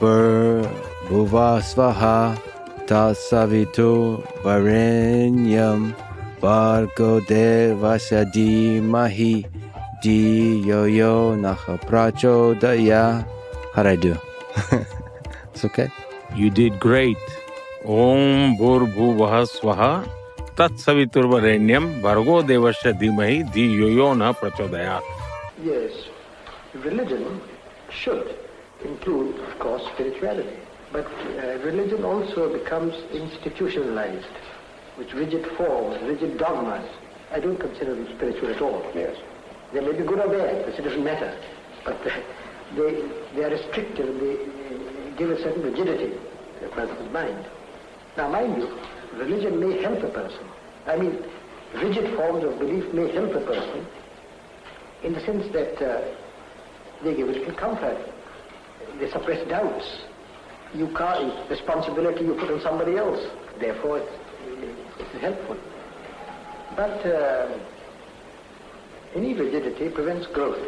Bhuva Svaha Tasavitu Varenyam Bhargo Devasya Dhimahi Dhiyo Yo Naha Prachodaya. How'd I do? It's okay? You did great. Om Bhurbhuvah Swaha Tat Saviturvarenyam Bhargo Devasya Dhimahi Dhiyo Yo Naha Prachodayat. Yes, religion should include, of course, spirituality. But religion also becomes institutionalized, with rigid forms, rigid dogmas. I don't consider them spiritual at all. Yes. They may be good or bad, it doesn't matter. But they are restrictive, they give a certain rigidity to a person's mind. Now, mind you, religion may help a person. I mean, rigid forms of belief may help a person in the sense that they give a little comfort. They suppress doubts. You can't, responsibility you put on somebody else. Therefore, it's helpful. But any rigidity prevents growth,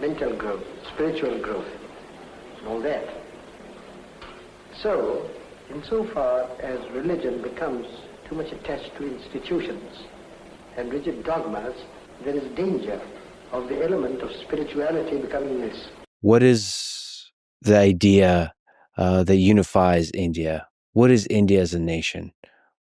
mental growth, spiritual growth, and all that. So, insofar as religion becomes too much attached to institutions and rigid dogmas, there is danger of the element of spirituality becoming less. What is the idea that unifies India? What is India as a nation?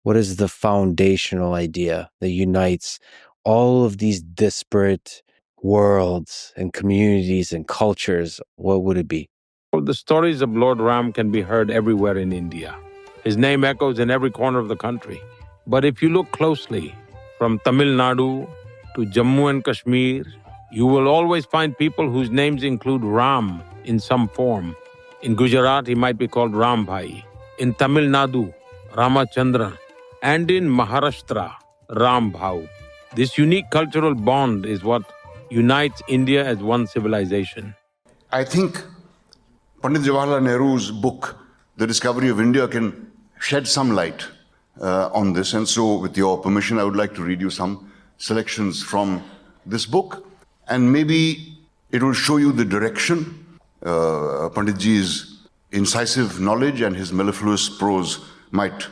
What is the foundational idea that unites all of these disparate worlds and communities and cultures? What would it be? The stories of Lord Ram can be heard everywhere in India. His name echoes in every corner of the country. But if you look closely, from Tamil Nadu to Jammu and Kashmir, you will always find people whose names include Ram in some form. In Gujarat, he might be called Ram Bhai. In Tamil Nadu, Ramachandra. And in Maharashtra, Ram Bhau. This unique cultural bond is what unites India as one civilization. I think Pandit Jawaharlal Nehru's book, The Discovery of India, can shed some light on this. And so, with your permission, I would like to read you some selections from this book. And maybe it will show you the direction. Panditji's incisive knowledge and his mellifluous prose might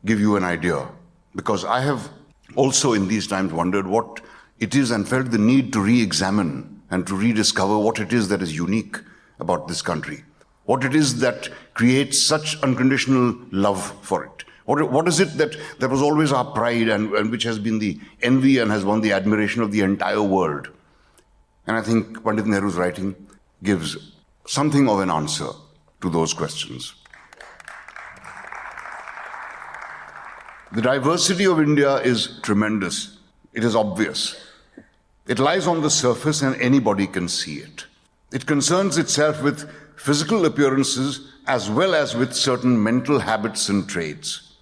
give you an idea. Because I have also in these times wondered what it is and felt the need to re-examine and to rediscover what it is that is unique about this country. What it is that creates such unconditional love for it. What is it that was always our pride and which has been the envy and has won the admiration of the entire world? And I think Pandit Nehru's writing gives something of an answer to those questions. The diversity of India is tremendous. It is obvious. It lies on the surface and anybody can see it. It concerns itself with physical appearances as well as with certain mental habits and traits.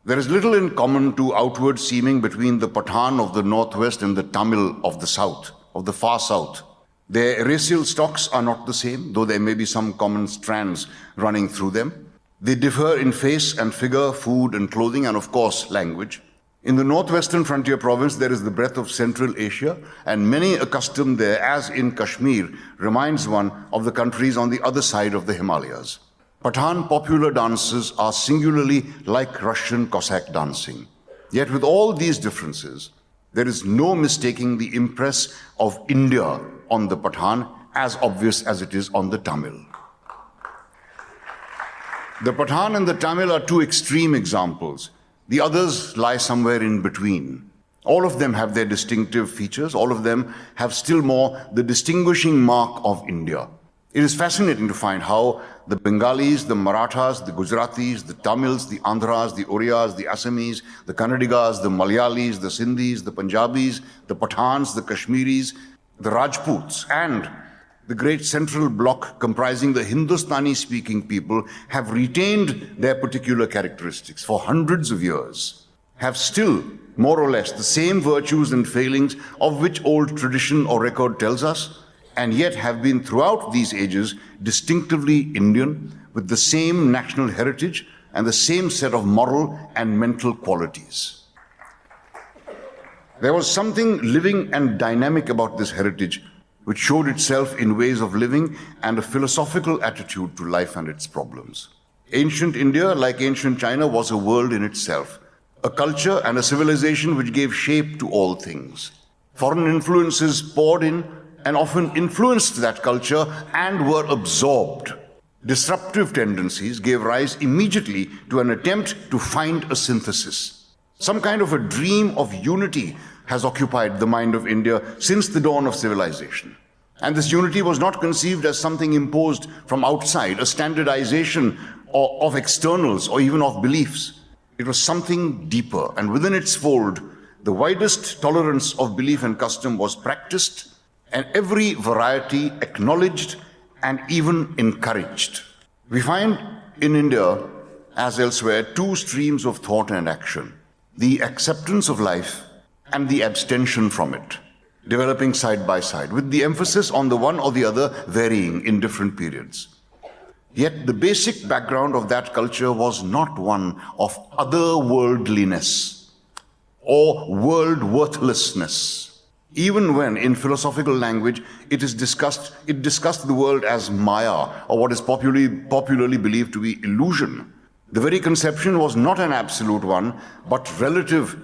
There is little in common to outward seeming between the Pathan of the northwest and the Tamil of the south, of the far south. Their racial stocks are not the same, though there may be some common strands running through them. They differ in face and figure, food and clothing, and of course, language. In the northwestern frontier province, there is the breadth of Central Asia, and many accustomed there, as in Kashmir, reminds one of the countries on the other side of the Himalayas. Pathan popular dances are singularly like Russian Cossack dancing. Yet with all these differences, there is no mistaking the impress of India on the Pathan, as obvious as it is on the Tamil. The Pathan and the Tamil are two extreme examples. The others lie somewhere in between. All of them have their distinctive features. All of them have still more the distinguishing mark of India. It is fascinating to find how the Bengalis, the Marathas, the Gujaratis, the Tamils, the Andhras, the Oriyas, the Assamese, the Kannadigas, the Malayalis, the Sindhis, the Punjabis, the Pathans, the Kashmiris, the Rajputs, and the great central bloc comprising the Hindustani-speaking people have retained their particular characteristics for hundreds of years, have still, more or less, the same virtues and failings of which old tradition or record tells us, and yet have been throughout these ages distinctively Indian, with the same national heritage and the same set of moral and mental qualities. There was something living and dynamic about this heritage which showed itself in ways of living and a philosophical attitude to life and its problems. Ancient India, like ancient China, was a world in itself, a culture and a civilization which gave shape to all things. Foreign influences poured in and often influenced that culture and were absorbed. Disruptive tendencies gave rise immediately to an attempt to find a synthesis. Some kind of a dream of unity has occupied the mind of India since the dawn of civilization. And this unity was not conceived as something imposed from outside, a standardization of externals or even of beliefs. It was something deeper, and within its fold, the widest tolerance of belief and custom was practiced, and every variety acknowledged and even encouraged. We find in India, as elsewhere, two streams of thought and action: the acceptance of life and the abstention from it, developing side by side, with the emphasis on the one or the other varying in different periods. Yet the basic background of that culture was not one of otherworldliness or world worthlessness. Even when, in philosophical language, it discussed the world as Maya, or what is popularly believed to be illusion. The very conception was not an absolute one, but relative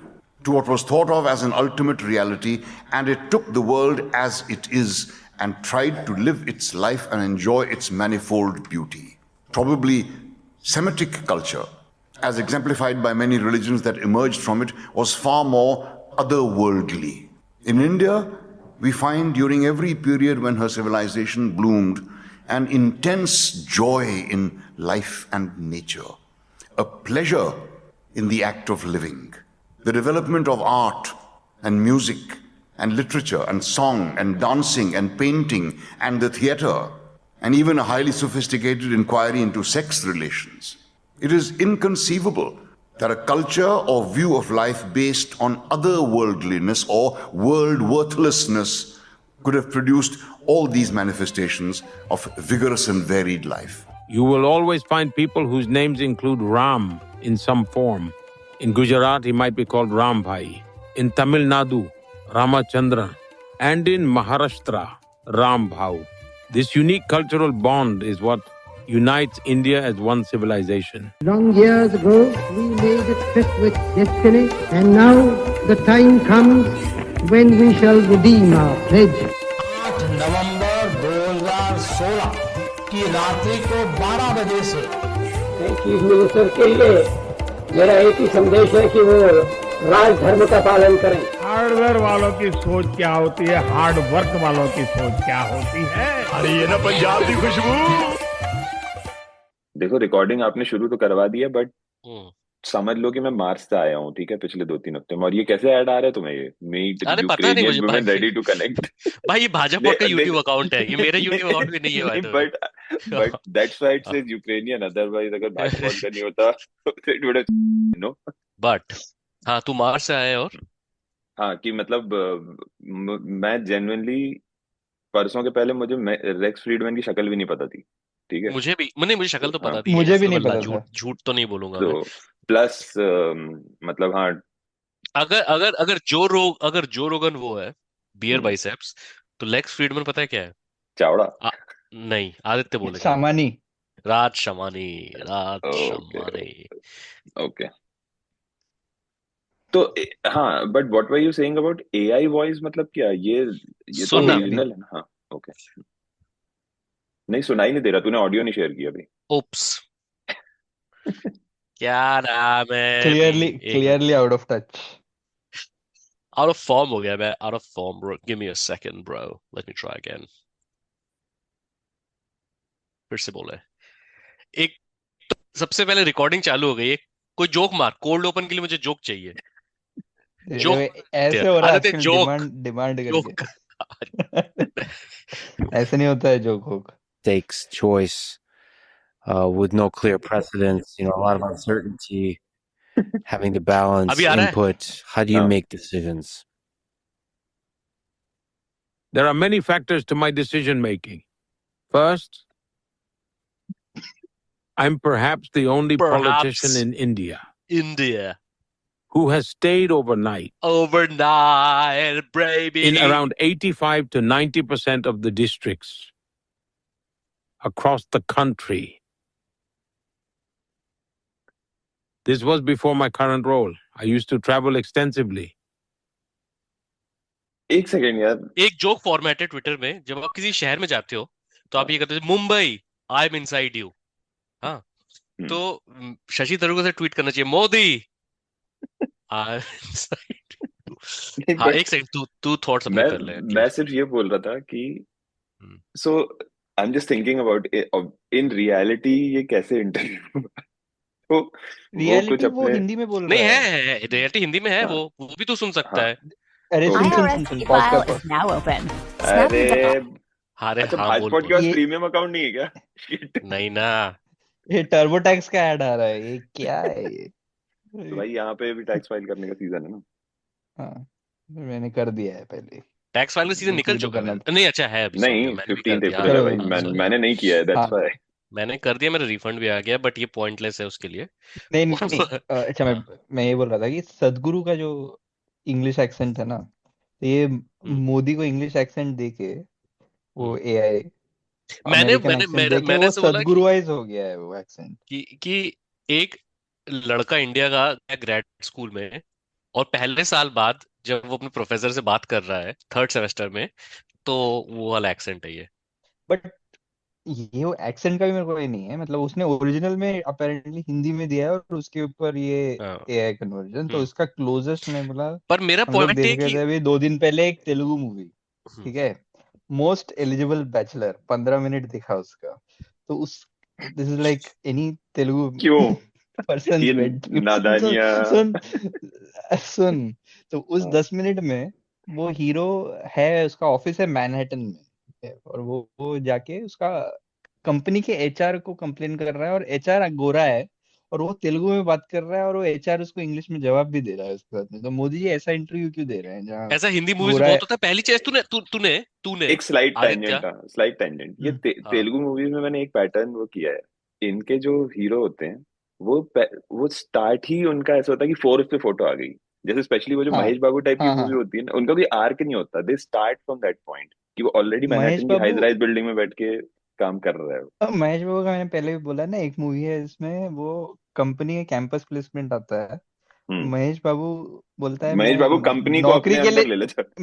to what was thought of as an ultimate reality, and it took the world as it is and tried to live its life and enjoy its manifold beauty. Probably Semitic culture, as exemplified by many religions that emerged from it, was far more otherworldly. In India, we find during every period when her civilization bloomed an intense joy in life and nature, a pleasure in the act of living, the development of art and music and literature and song and dancing and painting and the theater, and even a highly sophisticated inquiry into sex relations. It is inconceivable that a culture or view of life based on otherworldliness or world worthlessness could have produced all these manifestations of vigorous and varied life. You will always find people whose names include Ram in some form. In Gujarat, he might be called Ram Bhai. In Tamil Nadu, Ramachandran. And in Maharashtra, Ram Bhau. This unique cultural bond is what unites India as one civilization. Long years ago, we made a trip with destiny, and now the time comes when we shall redeem our pledge. 8 नवंबर 2016 की रात्रि को 12 बजे से chief minister के लिए मेरा एक ही संदेश है कि वो राजधर्म का पालन करें। हार्डवेयर वालों की सोच क्या होती है, हार्ड वर्क वालों की सोच क्या होती है। अरे ये ना पंजाब की खुशबू। देखो, रिकॉर्डिंग आपने शुरू तो करवा दिया, बट समझ लो कि मैं मार्च से आया हूँ, ठीक है, पिछले 2-3 हफ्ते में। और ये कैसे ऐड आ रहा है तुम्हें? ये meet Ukrainian women ready to connect. भाई ये भाजपा का यूट्यूब अकाउंट है, ये मेरा यूट्यूब अकाउंट भी नहीं है। But that's why it says Ukrainian, otherwise अगर भाजपा का नहीं होता it would have no. But हाँ, तू मार्च से आया। और हाँ, कि मतलब मैं जेन्युइनली परसों के पहले मुझे रेक्स फ्रीडमैन की शक्ल भी नहीं पता थी, ठीक है। मुझे शक्ल तो पता थी, मुझे भी नहीं पता था। झूठ तो नहीं बोलूंगा तो प्लस मतलब हाँ, अगर जो रोगन वो है बियर बाइसेप्स, तो लेक्स फ्रीडमैन पता है क्या है? चावड़ा नहीं, आदित्य बोले सामानी, राज शमानी। ओके। तो हाँ, but what were you saying about AI voice? मतलब क्या ये तो ओरिजिनल है ना? हाँ, ओके। नहीं, सुनाई नहीं दे रहा, तूने ऑडियो नहीं शेयर किया अभी। ओप्स क्या नाम है? Clearly out of touch, out of form हो गया मैं, out of form bro. Give me a second bro, let me try again. फिर से बोले एक तो सबसे पहले रिकॉर्डिंग चालू हो गई है, कोई जोक मार, कोल्ड ओपन के लिए मुझे जोक चाहिए। जोक ऐसे हो रहा है आजकल, डिमांड करके। ऐसे नहीं होता है joke. Takes choice with no clear precedence, a lot of uncertainty, having to balance input. How do you make decisions? There are many factors to my decision making. First, I'm perhaps the only politician in India who has stayed overnight baby, in around 85 to 90% of the districts across the country. This was before my current role. I used to travel extensively. एक second यार, एक joke format है Twitter में, जब आप किसी शहर में जाते हो तो आप ये कहते हो Mumbai, I am inside you. हाँ, तो शशि थरूर से ट्वीट करना चाहिए, Modi I am inside you. हाँ, एक सेकंड, तू थॉट्स अपने कर ले। मैं सिर्फ ये बोल रहा था कि so I am just thinking about in reality ये कैसे इंटरव्यू तो रियलिटी वो हिंदी में बोल नहीं रहा है, रियलिटी हिंदी में है, वो भी तू सुन सकता है। अरे सुन file is now open. अरे अच्छा, भाजपा के पास प्रीमियम अकाउंट नहीं है क्या? नहीं ना, ये टर्बो टैक्स का ऐड आ रहा है, ये क्या है ये? तो भाई यहाँ पे भी टैक्स फाइल करने का सीजन है ना। हाँ, मैंने कर दिया है पहले। टैक्स फाइल का सीजन निकल चुका है। नहीं, अच्छा है अभी। नहीं, 15 अप्रैल है भाई, मैंने नहीं किया है, दैट्स व्हाई। मैंने कर दिया, मेरा रिफंड भी आ गया, बट ये पॉइंटलेस है उसके लिए। नहीं अच्छा, मैं ये बोल रहा था कि सदगुरु का जो इंग्लिश एक्सेंट है ना, ये मोदी को इंग्लिश एक्सेंट देके वो एआई मैंने सदगुरुवाइज हो गया है वो एक्सेंट कि एक लड़का इंडिया का ग्रेड स्कूल में और पहले साल बाद जब वो अपने प्रोफेसर से बात कर रहा है 3rd सेमेस्टर में, तो वो वाला एक्सेंट है ये। बट ये वो एक्सेंट का भी मेरे को ये नहीं है, मतलब उसने ओरिजिनल में अपेरेंटली हिंदी में दिया है और उसके ऊपर ये एआई कन्वर्जन, तो इसका क्लोजेस्ट मैं बोला। पर मेरा पॉइंट है कि अभी 2 दिन पहले एक तेलुगु मूवी, ठीक है, मोस्ट एलिजिबल बैचलर, 15 मिनट दिखा उसका, तो उस this is like any Telugu क्यों पर्सन सुन, तो उस 10 मिनट में वो हीरो है, उसका ऑफिस है मैनहट्टन में, और वो जाके उसका कंपनी के एचआर को कंप्लेन कर रहा है, और एचआर गोरा है और वो तेलुगु में बात कर रहा है, और वो एचआर उसको इंग्लिश में जवाब भी दे रहा है उसके साथ में। तो मोदी जी ऐसा इंटरव्यू क्यों दे रहे हैं जहाँ ऐसा हिंदी मूवीज में बहुत होता है। पहली चीज तूने एक स्लाइड टेंजेंट ये तेलुगु मूवीज में मैंने एक पैटर्न वो किया है, इनके जो हीरो होते हैं वो स्टार्ट ही उनका ऐसा होता है कि 4 पे फोटो आ गई, जैसे स्पेशली वो जो महेश बाबू टाइप की मूवी होती है ना, उनका कोई आर्क नहीं होता, they start from that point कि वो ऑलरेडी मैनहट्टन की हाई राइज बिल्डिंग में बैठ के काम कर रहा है। महेश बाबू का मैंने पहले भी बोला ना, एक मूवी है इसमें वो कंपनी के कैंपस प्लेसमेंट आता है, महेश बाबू बोलता है महेश बाबू कंपनी को नौकरी के लिए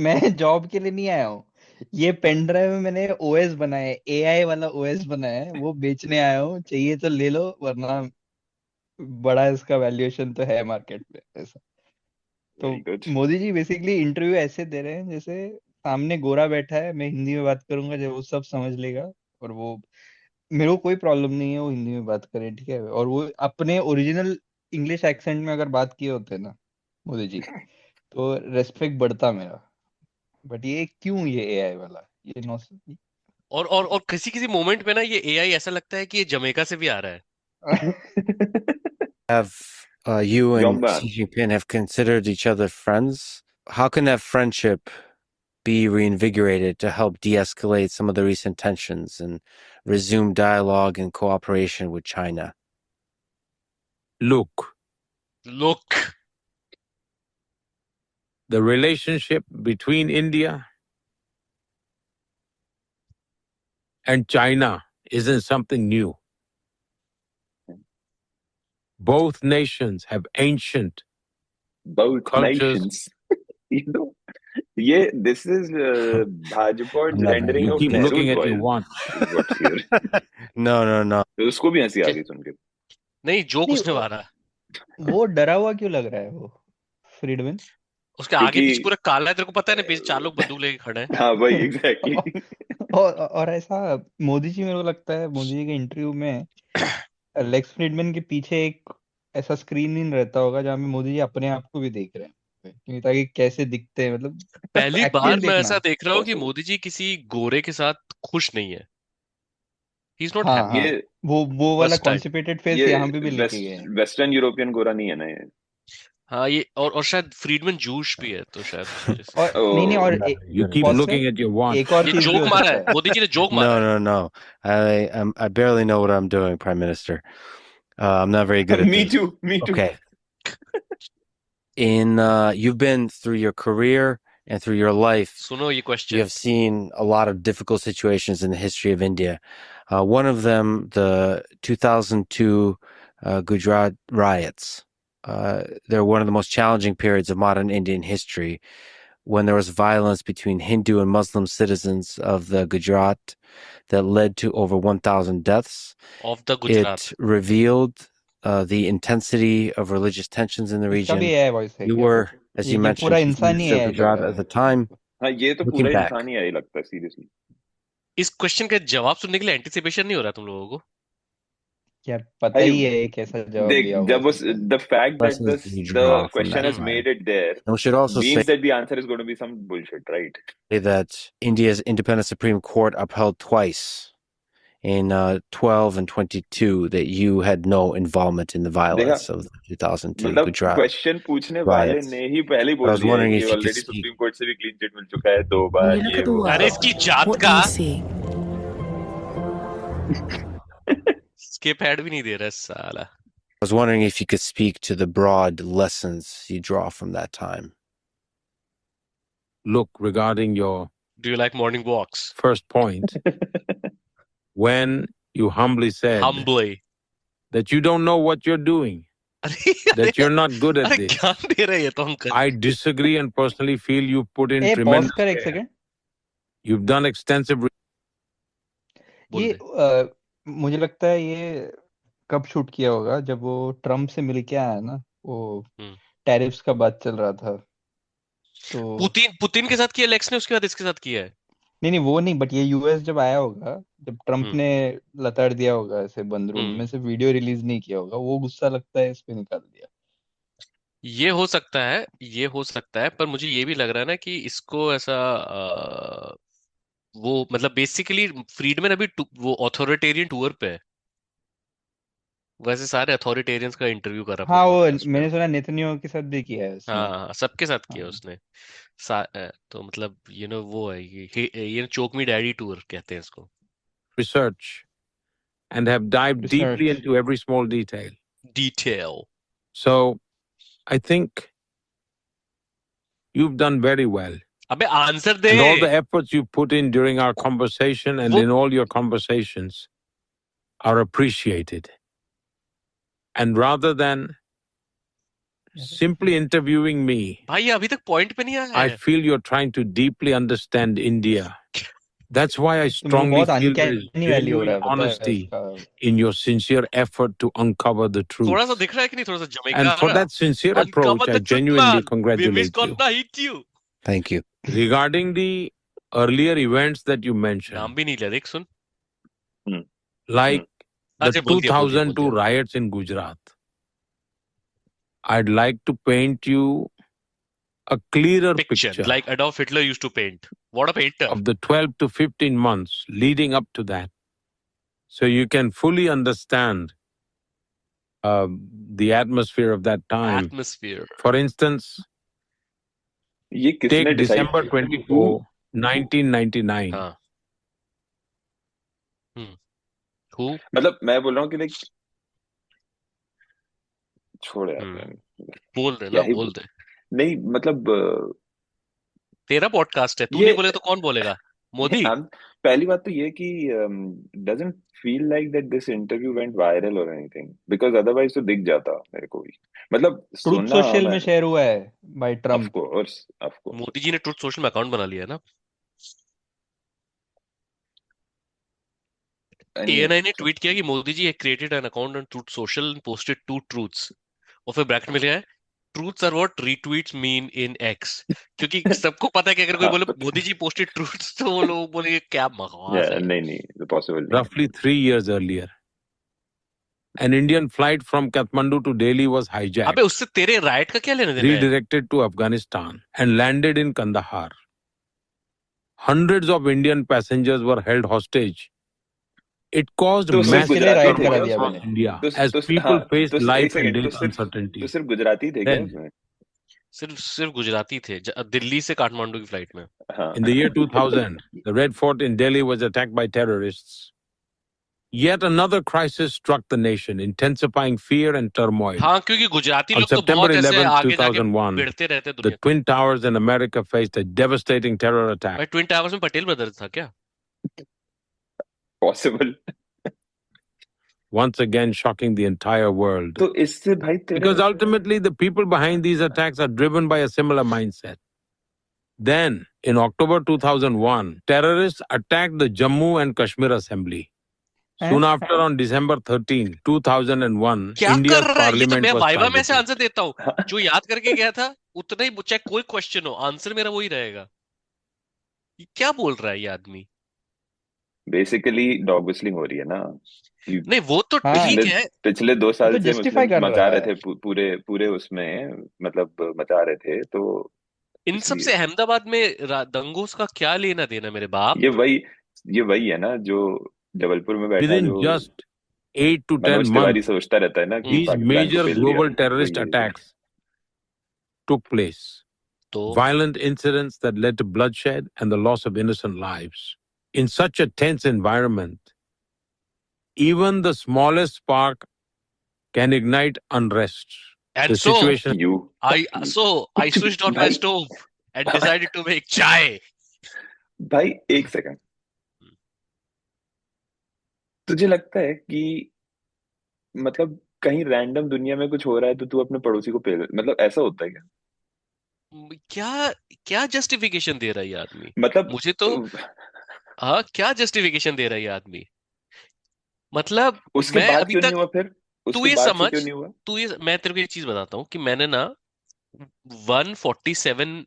मैं जॉब के लिए नहीं आया हूँ, ये पेन ड्राइव में मैंने ओएस बनाया है, एआई वाला ओएस बनाया है, वो बेचने आया हूँ, चाहिए तो ले लो, वरना बड़ा इसका वैल्यूएशन तो है मार्केट में। ऐसा तो मोदी जी बेसिकली इंटरव्यू ऐसे दे रहे हैं जैसे सामने गोरा बैठा है, मैं हिंदी में बात करूंगा जब वो सब समझ लेगा, और वो मेरे को कोई प्रॉब्लम नहीं है वो हिंदी में बात करे, ठीक है, और वो अपने ओरिजिनल इंग्लिश एक्सेंट में अगर बात किए होते ना मोदी जी, तो रेस्पेक्ट बढ़ता मेरा। बट ये क्यों ये एआई वाला ये नॉनसेंस, और किसी मोमेंट में ना ये एआई ऐसा लगता है कि ये जमैका से भी आ रहा है। Have you and Xi Jinping have considered each other friends? How can that friendship be reinvigorated to help de-escalate some of the recent tensions and resume dialogue and cooperation with China? Look. The relationship between India and China isn't something new. Both nations have ancient cultures. You know, this is Bhajpa rendering you of keep looking at your watch. No. उसको भी हंसी आ गई सुन के। नहीं, joke उसने मारा। वो डरा हुआ क्यों लग रहा है वो फ्रीडमैन? उसके आगे पीछे पूरा काला है, तेरे को पता है ना, पीछे 4 लोग बंदूक लेके खड़े हैं। हाँ भाई, एग्जैक्टली। और ऐसा मोदी जी, मेरे को लगता है मोदी जी के इंटरव्यू में लेक्स फ्रीडमैन के पीछे एक ऐसा स्क्रीन रहता होगा जहाँ पे मोदी जी अपने आप को भी देख रहे हैं, ताकि कैसे दिखते हैं, मतलब पहली बार मैं ऐसा देख रहा हूँ कि मोदी जी किसी गोरे के साथ खुश नहीं है। He is not happy. वो वाला कॉन्स्टिपेटेड फेस यहाँ पे भी लेके गए हैं। वेस्टर्न यूरोपियन गोरा नहीं है ना ये। हाँ, ये और शायद फ्रीडमैन जूश भी है, तो शायद नहीं, और you keep looking at your watch. एक और चीज जोक मारा है मोदी जी ने, जोक मारा। No. I barely know what I'm doing, Prime Minister. I'm not very good at Me too. Okay. You've been through your career and through your life. सुनो ये You question have seen a lot of difficult situations in the history of India. One of them, the 2002 Gujarat riots. They're one of the most challenging periods of modern Indian history, when there was violence between Hindu and Muslim citizens of the Gujarat that led to over 1,000 deaths. of the Gujarat. It revealed the intensity of religious tensions in the इसका भी region. AI voice है You क्या? were, as you ये mentioned, पूरा Chief इंसान ही Minister of AI लग Gujarat रहा at the है। time. हाँ, ये तो Looking पूरा back, इंसान ही आई लगता है सीरियसली। इस क्वेश्चन का जवाब सुनने के लिए एंटिसिपेशन नहीं हो रहा तुम लोगों को? यार पता भाई ही है कैसा जवाब देख, दिया होगा जब उस सबने। the fact that lessons you the draw from question that has time. made it there And we should also means that the answer is going to be some bullshit, right? say that India's independent Supreme Court upheld twice in 12 and 22 that you had no involvement in the देखा, violence of the 2002 मतलब Gujarat question पूछने वाले riots. ने ही पहले ही I बोल was दिया है wondering कि if you could already speak. Supreme court से भी क्लीन चिट मिल चुका है 2 बार, When you look ये at the वो। अरे world, इसकी जात what do का you see? स्किप हेड भी नहीं दे रहा है साला। I was wondering if you could speak to the broad lessons you draw from that time. Look, regarding your Do you like morning walks? first point, when you humbly said Humbly. that you don't know what you're doing, अरे that you're not good at अरे this, ज्ञान दे रहा है ये तो uncle. I disagree and personally feel you put in a pause tremendous कर एक care. Second. You've done extensive बोल ये दे। मुझे लगता है ये कब शूट किया होगा, जब वो ट्रम्प से मिल के आया ना, वो हम्म। टैरिफ्स का बात चल रहा था तो। पुतिन के साथ किया लेक्स ने, उसके बाद इसके साथ किया है। नहीं वो नहीं, बट ये यूएस जब आया होगा, जब ट्रम्प हम्म। ने लताड़ दिया होगा ऐसे बंद रूम हम्म। में से, वीडियो रिलीज नहीं किया होगा, वो गुस्सा लगता है इस पे निकाल दिया। ये हो सकता है, ये हो सकता है, पर मुझे ये भी लग रहा है ना कि इसको ऐसा वो मतलब बेसिकली फ्रीडमैन अभी वो ऑथोरिटेरियन टूर पे है। वैसे सारे अथॉरिटेरियंस का इंटरव्यू कर रहा हाँ है वो पॉडकास्ट में। मैंने सुना नेतन्याहू के साथ भी किया है उसने। हाँ सबके साथ किया हाँ। उसने। तो मतलब वो है ये चोक मी डैडी टूर कहते हैं इसको। research and have dived deeply research into every small detail. Detail. So I think you've done very well. अबे answer they. And all the efforts you put in during our conversation and वो- in all your conversations are appreciated. And rather than simply interviewing me, भाई ये अभी तक point पे नहीं आया I है। feel you're trying to deeply understand India. That's why I तो मुझे strongly बहुत feel there is uncanny value हो रहा genuine है पता है honesty इसका। in your sincere effort to uncover the थोड़ा सा truth. दिख रहा है कि नहीं, थोड़ा सा जमेगा। And for that sincere approach, I genuinely congratulate you. hit you। Thank you. Regarding the earlier events that you नाम mentioned, भी नहीं लिया, देख सुन। like the अच्छा, बोल दिया, बोल दिया, 2002 बोल दिया। riots in Gujarat, I'd like to paint you a clearer Picture picture like Adolf Hitler used to paint. What a painter. of the 12 to 15 months leading up to that, so you can fully understand the atmosphere of that time. Atmosphere. For instance, ये किसने take decide December 24, 1999. हाँ। Who? मतलब मैं बोल रहा हूँ कि like छोड़ यार बोल दे क्या ना, ही बोल दे। नहीं मतलब तेरा पॉडकास्ट है, तू ये- नहीं बोले तो कौन बोलेगा? मोदी। पहली बात तो ये कि doesn't feel like that this interview went viral or anything, because otherwise तो दिख जाता मेरे को भी, मतलब ट्रूथ सुनना सोशल में शेयर हुआ है by of Trump. Course Modi ji ने ट्रूथ सोशल में अकाउंट बना लिया है ना। ANI ने ट्वीट किया कि Modi ji created an account on Truth Social and posted 2 truths, और फिर ब्रैकेट में लिखा है truths are what retweets mean in X, क्योंकि सबको पता है कि अगर कोई बोले मोदी जी पोस्टेड ट्रूथ्स तो वो लोग बोलेंगे क्या बकवास है। नहीं possible Roughly 3 years earlier, an Indian flight from Kathmandu to Delhi was hijacked, अबे उससे तेरे राइट का क्या लेना देना है? redirected to Afghanistan, and landed in Kandahar. Hundreds of Indian passengers were held hostage. It caused तो सिर्फ massive गुजराती turmoil थे क्या across मैंने? India तो- as तो- people हाँ, faced तो एक life and सेकंड, death तो सिर्फ uncertainty. गुजराती थे क्या Then, उसमें? सिर्फ गुजराती थे दिल्ली से काठमांडू की फ्लाइट में। हाँ in the year 2000, the Red Fort in Delhi was attacked by terrorists. Yet another crisis struck the nation, intensifying fear and turmoil. हाँ, क्योंकि गुजराती On लोग तो September बहुत ऐसे 11, आगे जाके 2001, भिड़ते रहते हैं the दुनिया। Twin Towers in America faced a devastating terror attack. भाई ट्विन टावर्स में पटेल ब्रदर्स था क्या? Possible. Once again shocking the entire world. तो इससे भाई Because ultimately the people behind these attacks are driven by a similar mindset. Then, in October 2001, terrorists attacked the Jammu and Kashmir Assembly. Soon after, on December 13, 2001, क्या India's कर रहा है? ये तो parliament मैं was वाइवा में से targeted. Answer देता हूँ। जो याद करके गया था उतना ही, चाहे कोई क्वेश्चन हो, आंसर मेरा वही रहेगा। ये क्या बोल रहा है ये आदमी? बेसिकली डॉग व्हिstling हो रही है ना। नहीं वो तो ठीक है, पिछले 2 साल तो से justify मुस्लिम कर मचा रहा रहे है। थे पूरे उसमें, मतलब मचा रहे थे, तो इन सब से अहमदाबाद में दंगों का क्या लेना देना मेरे बाप? ये वही है ना जो जबलपुर में बैठा, Within जो just 8 to 10 Manoj Tiwari months, सोचता रहता है ना कि these पाकिस्तान को major पेल दिया। global terrorist वही है। attacks took place. तो Violent incidents that led to bloodshed and the loss of innocent lives. In such a tense environment, even the smallest spark can ignite unrest. and The so situation I switched on my भाई- stove and decided to make chai. भाई एक second, तुझे लगता है कि मतलब कहीं random दुनिया में कुछ हो रहा है तो तू अपने पड़ोसी को पेल, मतलब ऐसा होता है क्या? क्या क्या जस्टिफिकेशन दे रहा है ये आदमी? मतलब मुझे तो हाँ, क्या जस्टिफिकेशन दे रहा है ये आदमी? मतलब उसके मैं बाद अभी क्यों तक नहीं हुआ फिर? तू उसके ये बाद से समझ, क्यों नहीं हुआ? मैं तेरे को ये चीज बताता हूँ कि मैंने ना 147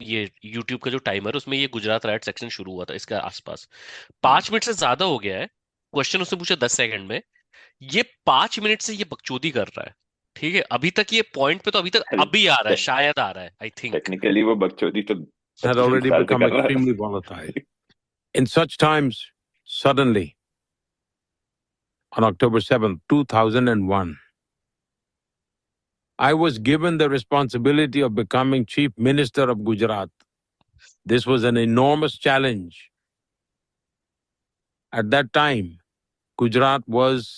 ये YouTube का जो टाइमर, उसमें ये गुजरात राइट सेक्शन शुरू हुआ था, इसके आसपास 5 मिनट से ज्यादा हो गया है। क्वेश्चन उसने पूछा 10 सेकंड में, ये 5 मिनट से ये बकचोदी कर रहा है। ठीक है, अभी तक ये पॉइंट पे तो अभी तक अभी आ रहा है, शायद आ रहा है, आई थिंक। टेक्निकली वो बकचोदी तो had already साल से become कर रहा है। extremely volatile. In such times, suddenly, on October 7th, 2001, I was given the responsibility of becoming Chief Minister of Gujarat. This was an enormous challenge. At that time, Gujarat was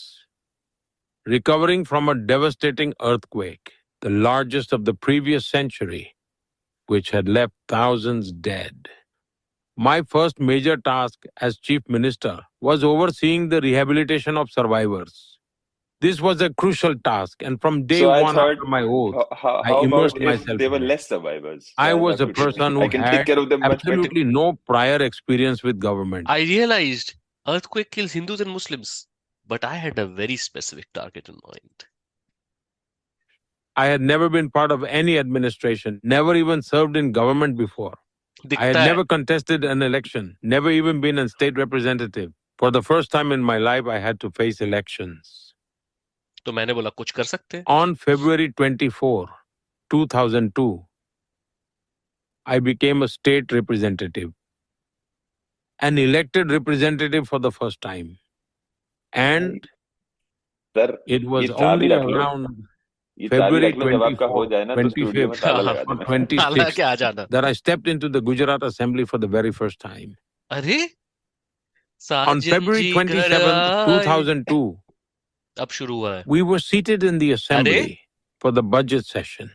recovering from a devastating earthquake, the largest of the previous century, which had left thousands dead. My first major task as Chief Minister was overseeing the rehabilitation of survivors. This was a crucial task, and from day So I one thought, after my oath, how I immersed about if myself there were in it. less survivors? I Why was a not? person I who can take had care of them much better. absolutely no prior experience with government. I realized earthquake kills Hindus and Muslims, but I had a very specific target in mind. I had never been part of any administration, never even served in government before. I had never contested an election, never even been a state representative. For the first time in my life, I had to face elections. तो मैंने बोला कुछ कर सकते हैं। On February 24, 2002, I became a state representative, an elected representative for the first time. And sir it was ये चाबी only रख लो, around ये चाबी February रख लो, जब आपका हो 24, जाए ना तो स्टूडियो में 25th, ताला लगा or देना। 26th क्या आ जाना? that I stepped into the Gujarat Assembly for the very first time. अरे On Sajan February ji 27th, घर आए। 2002, अब शुरू हुआ है। we were seated in the assembly for the budget session.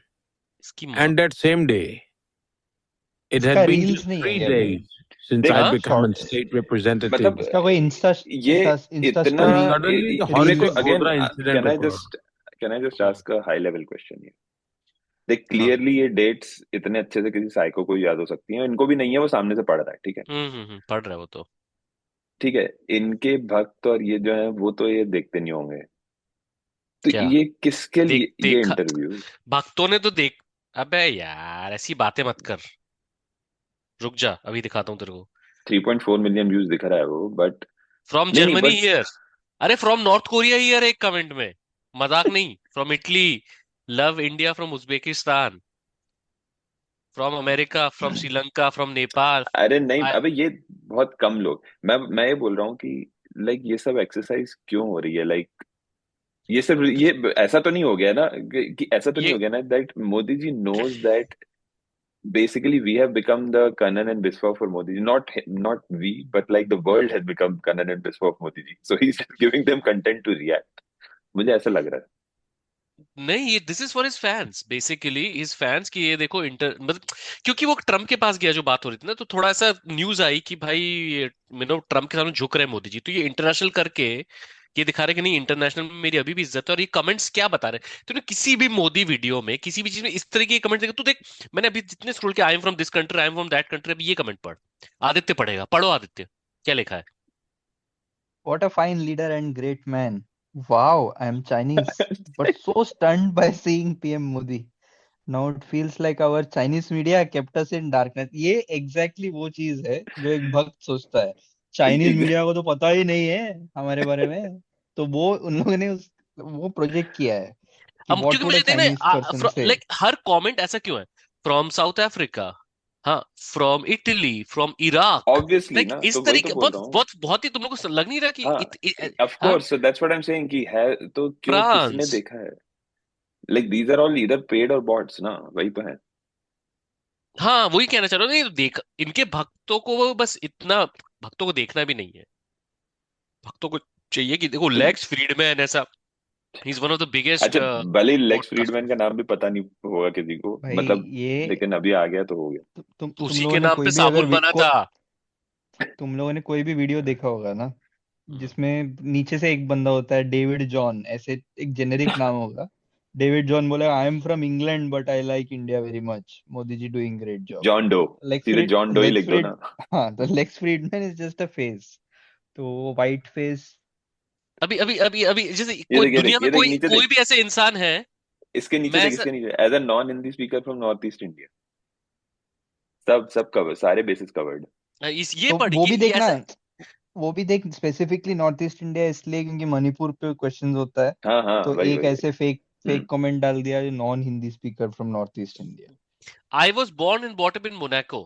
इसकी And that same day, it इसका had been reels just नहीं 3 है days since देख, I'd become a short- state representative. मतलब इसका कोई इंस्टा ये इंस्टा इतना story Suddenly, the reels- horrific again, Godhra incident can I occurred. just ask a high level question here? देख clearly ये डेट्स इतने अच्छे से किसी साइको को याद हो सकती हैं, इनको भी नहीं है, वो सामने से पढ़ रहा है, ठीक है, पढ़ रहा है वो तो। ठीक है, इनके भक्त और ये जो है वो तो ये देखते नहीं होंगे, तो क्या? ये किसके लिए ये देखा इंटरव्यू? भक्तों ने तो देख, अबे यार ऐसी बातें मत कर, रुक जा अभी दिखाता हूँ तेरे को। 3.4 मिलियन व्यूज दिख रहा है वो, बट फ्रॉम नहीं, जर्मनी but- हियर, अरे फ्रॉम नॉर्थ कोरिया हियर एक कमेंट में, मजाक नहीं, from Italy, love India from Uzbekistan, from America, from Sri Lanka, from Nepal. अरे नहीं, अबे ये बहुत कम लोग, मैं ये बोल रहा हूँ कि लाइक ये सब एक्सरसाइज क्यों हो रही है, लाइक ये सब, ये ऐसा तो नहीं हो गया ना कि ऐसा तो नहीं हो गया ना that Modi ji knows that basically we have become the Kannan and Biswa for Modi ji. Not we, but like the world has become Kannan and Biswa of Modi ji. So he's giving them content to react. मुझे ऐसा लग रहा है. नहीं, ये this is for his fans, basically his fans की ये देखो मतलब क्योंकि वो ट्रम्प के पास गया जो बात हो रही थी ना, तो थोड़ा सा न्यूज आई कि भाई ट्रम्प के सामने झुक रहे हैं मोदी जी, तो ये इंटरनेशनल करके ये दिखा रहे कि नहीं, इंटरनेशनल में मेरी अभी भी इज्जत है। और ये कमेंट्स क्या बता रहे हैं, तूने किसी भी मोदी वीडियो में किसी भी चीज में इस तरह के कमेंट देखा? तू देख, मैंने अभी जितने स्क्रॉल किया, आई am from this country, I am from that country, अभी ये कमेंट पढ़, आदित्य पढ़ेगा, पढ़ो आदित्य, क्या लिखा है? What a fine leader and great man. Wow, I am Chinese, but so stunned by seeing PM Modi. Now it feels like our Chinese media kept us in darkness. ये exactly वो चीज है जो एक भक्त सोचता है। चाइनीज मीडिया को तो पता ही नहीं है हमारे बारे में, तो वो उन लोगों ने वो प्रोजेक्ट किया है कि हम what क्योंकि would a मुझे Chinese person say? लाइक हर कमेंट ऐसा क्यों है? फ्रॉम साउथ अफ्रीका, हाँ, from Italy, from Iraq, Obviously like ना, इस तो वही तरीके तो बोल रहा हूँ. बहुत ही तुम लोग को लग नहीं रहा कि हाँ, of course. So that's what I'm saying कि है तो क्यों किसने फ्रांस, देखा है? Like these are all either paid or bots ना, वही तो है. हाँ वही कहना चाह रहा हूँ। नहीं, देख, इनके भक्तों को वो बस इतना, भक्तों को देखना भी नहीं है, भक्तों को चाहिए कि देखो लेक्स फ्रीडमैन ऐसा, he is one of the biggest अच्छा, भले ही लेक्स पॉडकास्ट। फ्रीडमैन का नाम भी पता नहीं होगा किसी को, भाई मतलब, ये लेकिन अभी आ गया तो हो गया. तुम उसी लोगों के ने नाम कोई पे भी अगर साबुन बना था। तुम लोगों ने कोई भी वीडियो देखा होगा ना, जिसमें नीचे से एक बंदा होता है डेविड जॉन, ऐसे एक जेनेरिक नाम होगा, डेविड जॉन बोले I am from England but I like India very much, Modi ji doing great job. John Doe, सीधे जॉन डो ही लिख दो ना. हाँ, तो Lex Fridman is just a face, तो वाइट फेस। अभी अभी अभी अभी जैसे ये कोई देख, ये दुनिया देख, में ये देख, कोई नीचे कोई देख, भी ऐसे इंसान है, इसके नीचे मैं देख, ऐसा, इसके नीचे, as a non Hindi speaker from north east India, सब कवर, सारे बेसिस कवर्ड. ये तो पढ़ वो भी ये देखना, ऐसा, वो भी देख स्पेसिफिकली नॉर्थ ईस्ट इंडिया इसलिए क्योंकि मणिपुर पे क्वेश्चंस होता है, हाँ हाँ, तो वही एक वही ऐसे फेक वही. कमेंट डाल दिया जो non Hindi speaker from north east India. I was born and brought up in Monaco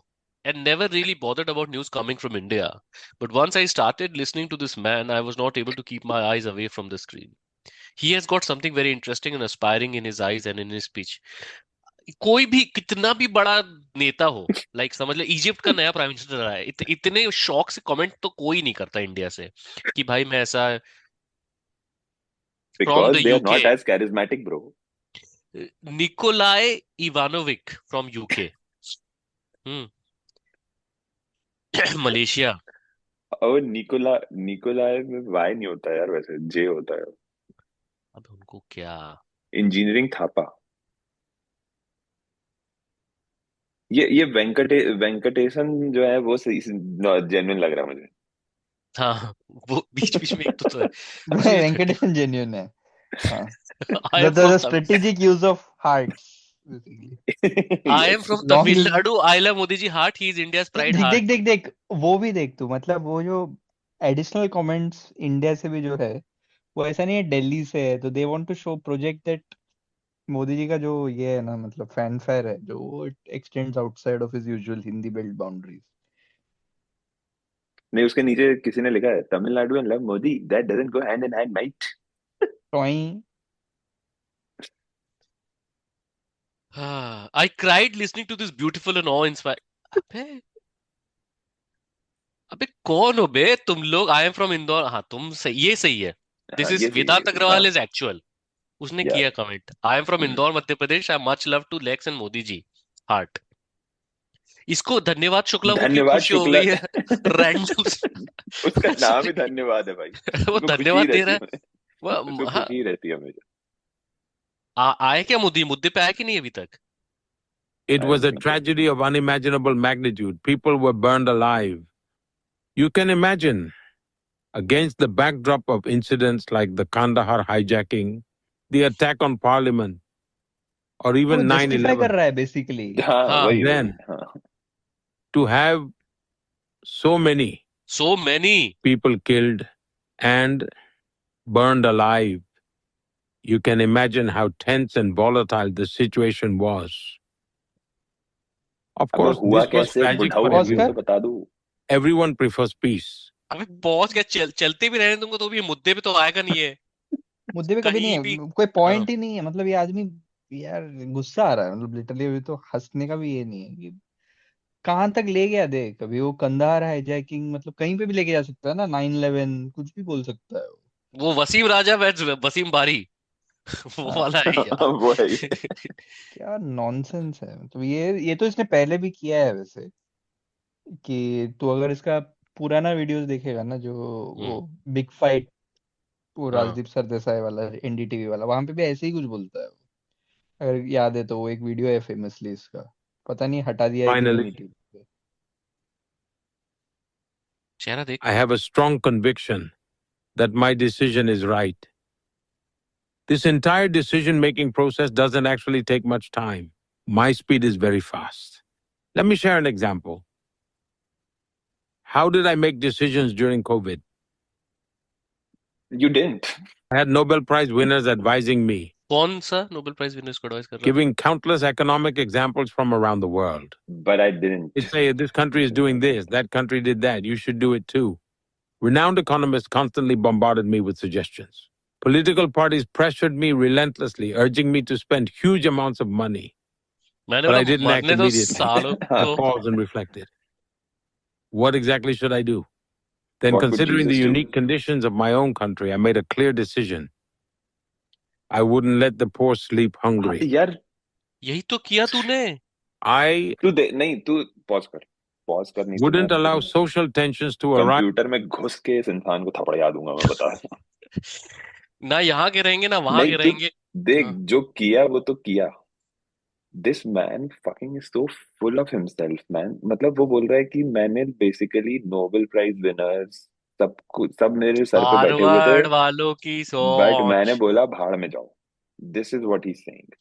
and never really bothered about news coming from India. But once I started listening to this man, I was not able to keep my eyes away from the screen. He has got something very interesting and aspiring in his eyes and in his speech. कोई भी कितना भी बड़ा नेता हो, like समझ लो Egypt का नया प्राइम मिनिस्टर रहा है, इतने शौक से कमेंट तो कोई नहीं करता इंडिया से कि भाई मैं ऐसा from the Because they are not UK, as charismatic, bro. Nikolai Ivanovic from UK, Malaysia. और निकोलाय में वाई नहीं होता यार, वैसे जे होता है. अब उनको क्या, इंजीनियरिंग थापा. ये वेंकटेशन जो है वो जेन्युइन लग रहा है मुझे. हाँ वो बीच बीच में एक तो है वेंकटेशन जेन्युइन है। हाँ, I am the from strategic use of hearts basically। I am from Tamil Nadu. I love Modi ji heart. He is India's pride heart. देख देख देख वो भी देख तू, मतलब वो जो एडिशनल कमेंट्स इंडिया से भी जो है वो ऐसा नहीं है दिल्ली से है, तो they want to show project that Modi ji का जो ये है ना, मतलब फैनफेयर है जो it extends outside of his usual Hindi belt boundaries. नहीं, उसके नीचे किसी ने लिखा है Tamil Nadu and love Modi, that doesn't go hand in hand might. I cried listening to this beautiful and awe-inspiring. अबे कौन हो बे तुम लोग? I am from Indore. हाँ तुम सही, ये सही है। This is Vedant Agarwal is actual, उसने किया comment, I am from Indore Madhya Pradesh, I much love to Lex and Modi ji heart. इसको धन्यवाद शुक्ला को क्यों खुशी हो गई है? रैंडम उसका नाम ही धन्यवाद है भाई। वो धन्यवाद दे रहा है, वो खुशी रहती है हमेशा। आए क्या मुद्दे पे आए कि नहीं अभी तक? It was a tragedy of unimaginable magnitude. People were burned alive. You can imagine, against the backdrop of incidents like the Kandahar hijacking, the attack on Parliament, or even 9/11. कर रहा है basically. Then, to have so many people killed and burned alive, you can imagine how tense and volatile the situation was. Of course, this was tragic for everyone. Everyone prefers peace. अबे pause क्या, चलते भी रहने दूंगा तो भी मुद्दे पे तो आएगा नहीं है। मुद्दे पे कभी नहीं है, कोई पॉइंट ही नहीं है, मतलब ये आदमी यार गुस्सा आ रहा है, मतलब लिटरली अभी तो हंसने का भी ये नहीं है कि कहाँ तक ले गया। देख कभी वो कंधार हाईजैकिंग, मतलब कहीं पे भी लेके जा सकता है ना, 9/11 कुछ भी बोल सकता है वो। वो वसीम राजा वेज वसीम बारी वो हाँ, वाला है यार। वो है ये। क्या नॉनसेंस है। मतलब ये तो इसने पहले भी किया है वैसे, कि तू अगर इसका पुराना वीडियोस देखेगा ना, जो वो हम्म, बिग फाइट, वो हाँ। राजदीप सरदेसाई वाला एनडीटीवी वाला, वहां पे भी ऐसे ही कुछ बोलता है वो। अगर याद है तो वो एक वीडियो है फेमसली इसका, पता नहीं हटा दिया है कि नहीं Finally, यूट्यूब पे। चेहरा देख। I have a strong conviction that my decision is right. This entire decision making process doesn't actually take much time. My speed is very fast. Let me share an example. How did I make decisions during COVID? You didn't. I had Nobel Prize winners advising me, कौन सा Nobel prize winners को advice कर रहा है? giving countless economic examples from around the world. But I didn't. They say this country is doing this, that country did that, you should do it too. Renowned economists constantly bombarded me with suggestions. Political parties pressured me relentlessly, urging me to spend huge amounts of money. मैंने But बोला I didn't act मरने दो immediately. सालों I को। paused and reflected. What exactly should I do? Then, What would considering the Jesus do? unique conditions of my own country, I made a clear decision. I wouldn't let the poor sleep हाँ, hungry. यार यही तो किया तूने। I नहीं तू pause कर नहीं तो wouldn't मैं allow social tensions to arise. Computer में घुस के इस इंसान को थपड़ याद दूंगा, मैं बता रहा हूँ। ना यहाँ के रहेंगे ना वहां के नहीं तू रहेंगे। देख, हाँ। जो किया वो तो किया। This man fucking is so full of himself man. मतलब वो बोल रहा है कि मैंने बेसिकली नोबेल प्राइज विनर्स सब मेरे सर पे बैठे हुए थे, हार्वर्ड वालों की बट मैंने सोच। बोला भाड़ में जाओ। This is what he saying.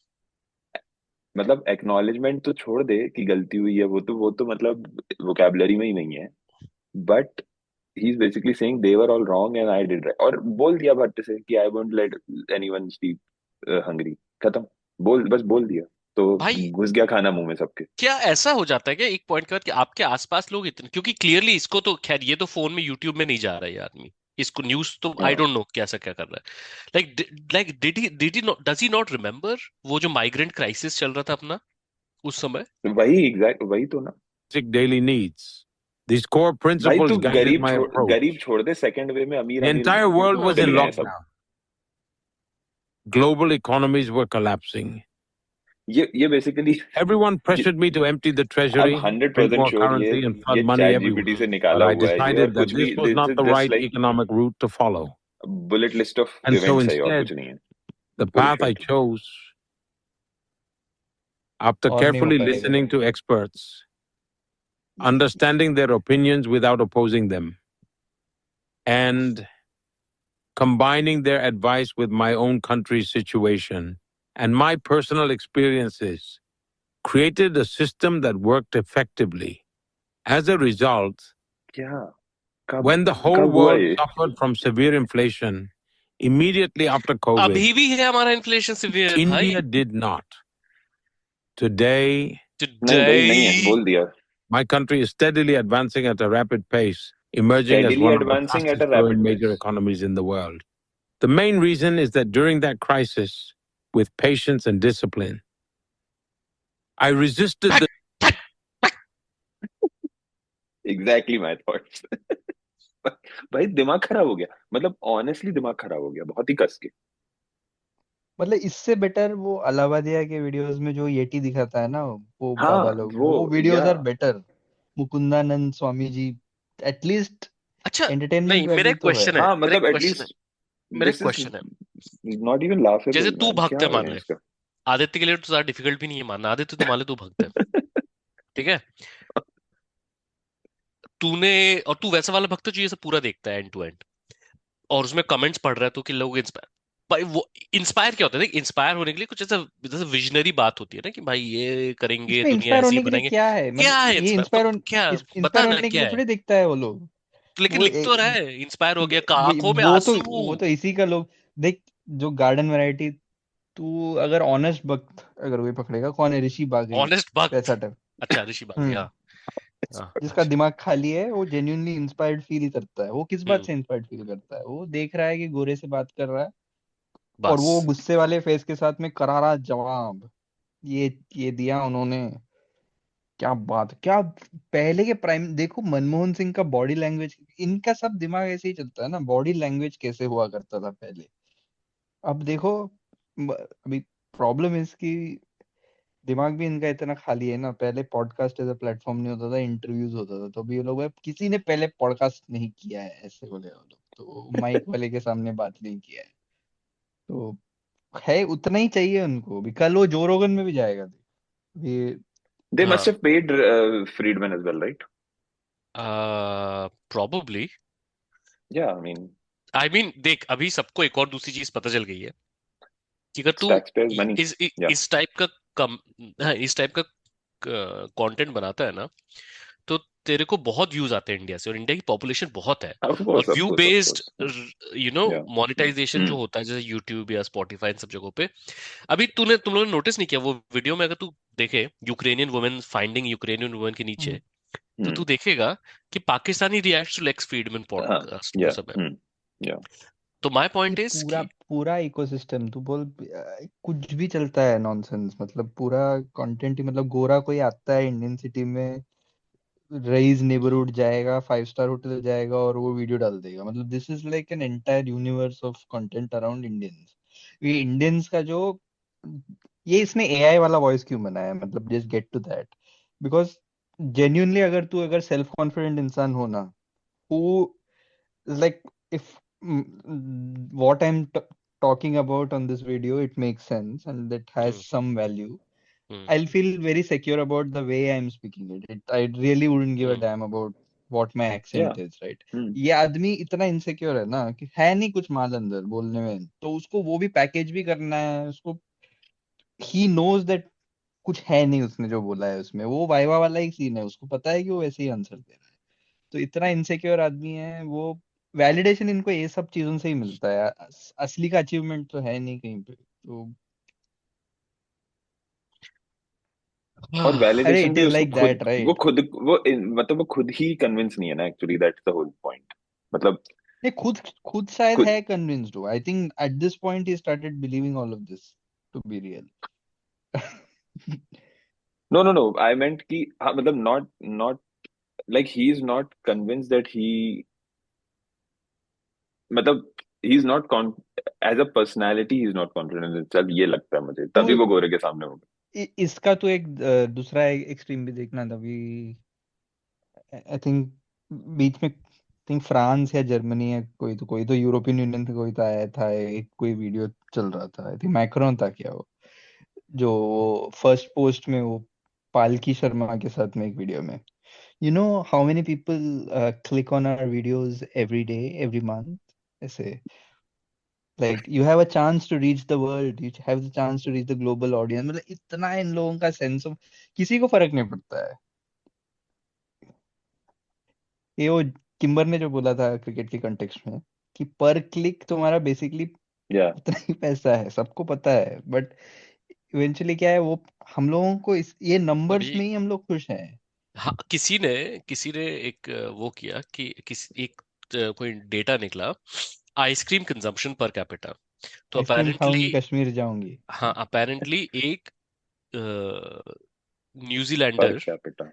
मतलब एक्नॉलेजमेंट तो छोड़ दे कि गलती हुई है, वो तो मतलब वोकैबुलरी में ही नहीं है। But he is basically saying they were all wrong and I did right. और बोल दिया भट्ट से कि I won't let anyone sleep hungry. खत्म। बस बोल दिया तो भाई घुस गया खाना मुंह में सबके। क्या ऐसा हो जाता है क्या एक पॉइंट के बाद कि आपके आसपास लोग इतने, क्योंकि क्लियरली इसको तो खैर ये तो फोन में यूट्यूब में नहीं जा रहा है ये आदमी, इसको न्यूज तो आई हाँ डोंट नो कैसा क्या कर रहा है। Like did he not, does he not remember वो जो माइग्रेंट क्राइसिस चल रहा था अपना उस समय? वही एग्जैक्ट वही तो ना। basic daily needs. These core भाई तू principles guided my approach. गरीब छोड़ दे, सेकंड वे में अमीर The अमीर entire world was mill in गए हैं सब। lockdown. Global economies were collapsing. ये basically Everyone pressured me to empty the अब treasury, 100% print more sure currency, and flood ये money चैट everywhere. जीपीटी से But निकाला I हुआ है ये, और decided that कुछ भी this was not the this right like economic route to follow. Bullet list of And so events है और instead, कुछ नहीं है। the path I bullshit. chose, after और नहीं हो carefully पाएगा। listening to experts, understanding their opinions without opposing them, and combining their advice with my own country's situation and my personal experiences, created a system that worked effectively. As a result, क्या कब when the whole कब हुआ world ये? suffered from severe inflation immediately after COVID, अभी भी है हमारा inflation severe भाई। India did not. Today, नहीं भाई नहीं है, टुडे बोल दिया। my country is steadily advancing at a rapid pace, emerging as Steadily one of the advancing at a fastest growing rapid major pace. economies in the world. The main reason is that during that crisis, with patience and discipline, I resisted the exactly my thoughts. भाई दिमाग खराब हो गया, मतलब honestly दिमाग खराब हो गया बहुत ही कस के। मतलब इससे बेटर वो अलाहाबादिया के वीडियोस में जो येटी दिखाता है ना, वो हाँ बाबा लोग, वो videos are better. Mukundananda Swami ji at least अच्छा एंटरटेनमेंट नहीं, मेरा वैल्यू एक तो है। क्वेश्चन है, हाँ मेरा मतलब एक क्वेश्चन है, एटलीस्ट मेरा एक दिस क्वेश्चन है। इज नॉट इवन लाफेबल जैसे तू मैन। भक्त क्या है हो मान रहा है ले, इसका? आदित्य के लिए तो ज्यादा डिफिकल्ट भी नहीं है मानना, आदित्य तो मान ले तू भक्त है, ठीक है? तूने, और तू वैसा वाला भक्त है जो ये सब पूरा देखता है एंड टू एंड, और उसमें कमेंट्स पढ़ रहा है तो कि लोग इंस्पायर, भाई वो इंस्पायर क्या होता है? देख इंस्पायर होने के लिए कुछ ऐसा जैसे विजनरी बात होती है ना कि भाई ये करेंगे, इसमें दुनिया इंस्पायर ऐसी होने के लिए बनाएंगे। क्या है? क्या मतलब है ये इंस्पायर, इंस्पायर क्या बता इंस्पायर ना होने के क्या लिए है? थोड़ी देखता है वो लोग। लेकिन वो लिख तो रहा है इंस्पायर हो गया, आंखों में आंसू। वो तो इसी का लोग देख, जो गार्डन वैरायटी, तू अगर ऑनेस्ट भक्त अगर कोई पकड़ेगा, कौन है? ऋषि बागरी, ऑनेस्ट भक्त, वैसा टाइप। अच्छा ऋषि बागरी, हाँ हाँ, जिसका दिमाग खाली है, वो जेन्युइनली इंस्पायर्ड फील करता है। वो किस बात हम्म। से इंस्पायर्ड फील करता है? वो देख रहा है कि गोरे से बात कर रहा है, और वो बस गुस्से वाले फेस के साथ में करारा जवाब ये दिया उन्होंने। क्या बात, क्या पहले के प्राइम देखो, मनमोहन सिंह का बॉडी लैंग्वेज, इनका सब दिमाग ऐसे ही चलता है ना, बॉडी लैंग्वेज कैसे हुआ करता था पहले। अब देखो, अभी प्रॉब्लम इसकी, दिमाग भी इनका इतना खाली है ना। पहले पॉडकास्ट एज अ प्लेटफॉर्म नहीं होता था, इंटरव्यूज होता था, तो अभी ये लोग, किसी ने पहले पॉडकास्ट नहीं किया है, ऐसे बोले वो लोग, तो माइक वाले के सामने बात नहीं किया है, तो है उतना ही चाहिए उनको भी। कल वो जो रोगन में भी जाएगा, ये They must हाँ have paid Friedman as well, right? Probably. Yeah, I mean, I mean देख, अभी सबको एक और दूसरी चीज पता चल गई है कि अगर it's तू taxpayers' money. इस Yeah, इस टाइप का कम हाँ, इस टाइप का कंटेंट बनाता है ना, तो तेरे को बहुत व्यूज आते हैं इंडिया से, और इंडिया की पॉपुलेशन बहुत है। of और course, of view course, of based course. Yeah. Monetisation जो Hmm. होता है, जैसे यूट्यूब या स्पॉटिफाई, इन सब जगहों पे। अभी तुम लोगों ने नोटिस नहीं किया वो वीडियो में, अगर तू देखे Ukrainian women finding Ukrainian women के नीचे, तो Hmm. तू देखेगा कि Pakistani reacts to Lex Fridman podcast, वो Yeah. सब है। Hmm. Yeah. तो माय ये पॉइंट इज पूरा कि पूरा इकोसिस्टम, तू बोल कुछ भी चलता है नॉनसेंस, मतलब पूरा कंटेंट ही, मतलब गोरा कोई आता है इंडियन सिटी में, रईस नेबरहुड जाएगा, 5 स्टार होटल जाएगा और वो वीडियो डाल देगा। मतलब this is like an entire universe of content around Indians. ये इंडियंस का जो, ये इसने एआई वाला वॉइस क्यों बनाया है, मतलब just get to that, because genuinely अगर तू अगर सेल्फ कॉन्फिडेंट इंसान हो ना, who like if what I'm talking about on this video, it makes sense and it has hmm, some value, hmm, I'll feel very secure about the way I'm speaking it. I really wouldn't give a hmm, damn about what my Yeah. accent is, right? Hmm. ये आदमी इतना insecure है ना कि है नहीं कुछ माल अंदर बोलने में, तो उसको वो भी पैकेज भी करना है उसको। ही नोज दैट कुछ है नहीं उसने जो बोला है उसमें, वो वाइवा वाला ही सीन है, उसको पता है कि वो वैसे ही आंसर दे रहा है। तो इतना इनसिक्योर आदमी है वो। वैलिडेशन इनको ये सब चीजों से ही मिलता है, असली का अचीवमेंट तो है नहीं कहीं पे, तो और अरे वैलिडेशन इट भी इज उसको लाइक खुद दैट, राइट? मतलब वो खुद ही कन्विंस नहीं है ना, actually that's the whole point. मतलब नहीं, खुद खुद शायद खुद है कन्विंस्ड हो। I think at this point he started believing all of this to be real. No no no, I meant कि हाँ, मतलब not not like he is not convinced that he, मतलब he is not as a personality he is not confident in himself, ये लगता है मुझे, तो तभी वो गोरे के सामने होगा। इसका तो एक दूसरा एक्सट्रीम भी देखना था अभी। आई थिंक बीच में, थिंक फ्रांस या जर्मनी है, कोई तो यूरोपियन यूनियन से कोई तो आया था, एक कोई वीडियो चल रहा था, आई थिंक मैक्रोन था क्या वो, जो फर्स्ट पोस्ट में वो पालकी शर्मा के साथ में एक वीडियो में, you know how many people click on our videos every day every month, ऐसे, like you have a chance to reach the world, you have the chance to reach the global audience. मतलब इतना इन लोगों का sense of, किसी को फर्क नहीं पड़ता है। ये वो किम्बर ने जो बोला था क्रिकेट के कंटेक्स्ट में, कि पर क्लिक तुम्हारा बेसिकली या उतना ही पैसा है, सबको पता है, बट इवेंचुअली क्या है वो, हम लोगों को ये नंबर्स अभी में ही हम लोग खुश हैं। हाँ, किसी ने एक वो किया कि कोई डेटा निकला, आइसक्रीम कंजम्पशन पर कैपिटा। तो आइसक्रीम अपेरेंटली, खाऊंगी कश्मीर जाऊंगी। हाँ अपेरेंटली एक पर न्यूजीलैंडर कैपिटा।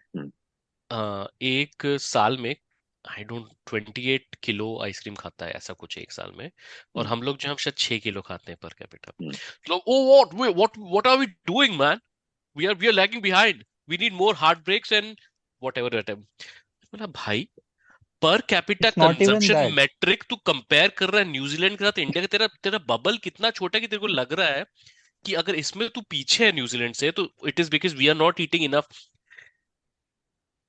एक साल में, आई डोंट 28 किलो आइसक्रीम खाता है, ऐसा कुछ है एक साल में। और हम लोग जो हम शायद 6 किलो खाते हैं पर कैपिटा। लोग oh what are we doing man, we are lagging behind, we need more heart breaks and whatever. बोला भाई, per capita it's not even consumption that. Metric तू कंपेयर कर रहा है न्यूजीलैंड के साथ इंडिया का, तेरा तेरा बबल कितना छोटा है कि तेरे को लग रहा है कि अगर इसमें तू पीछे है न्यूजीलैंड से, तो it is because we are not eating enough.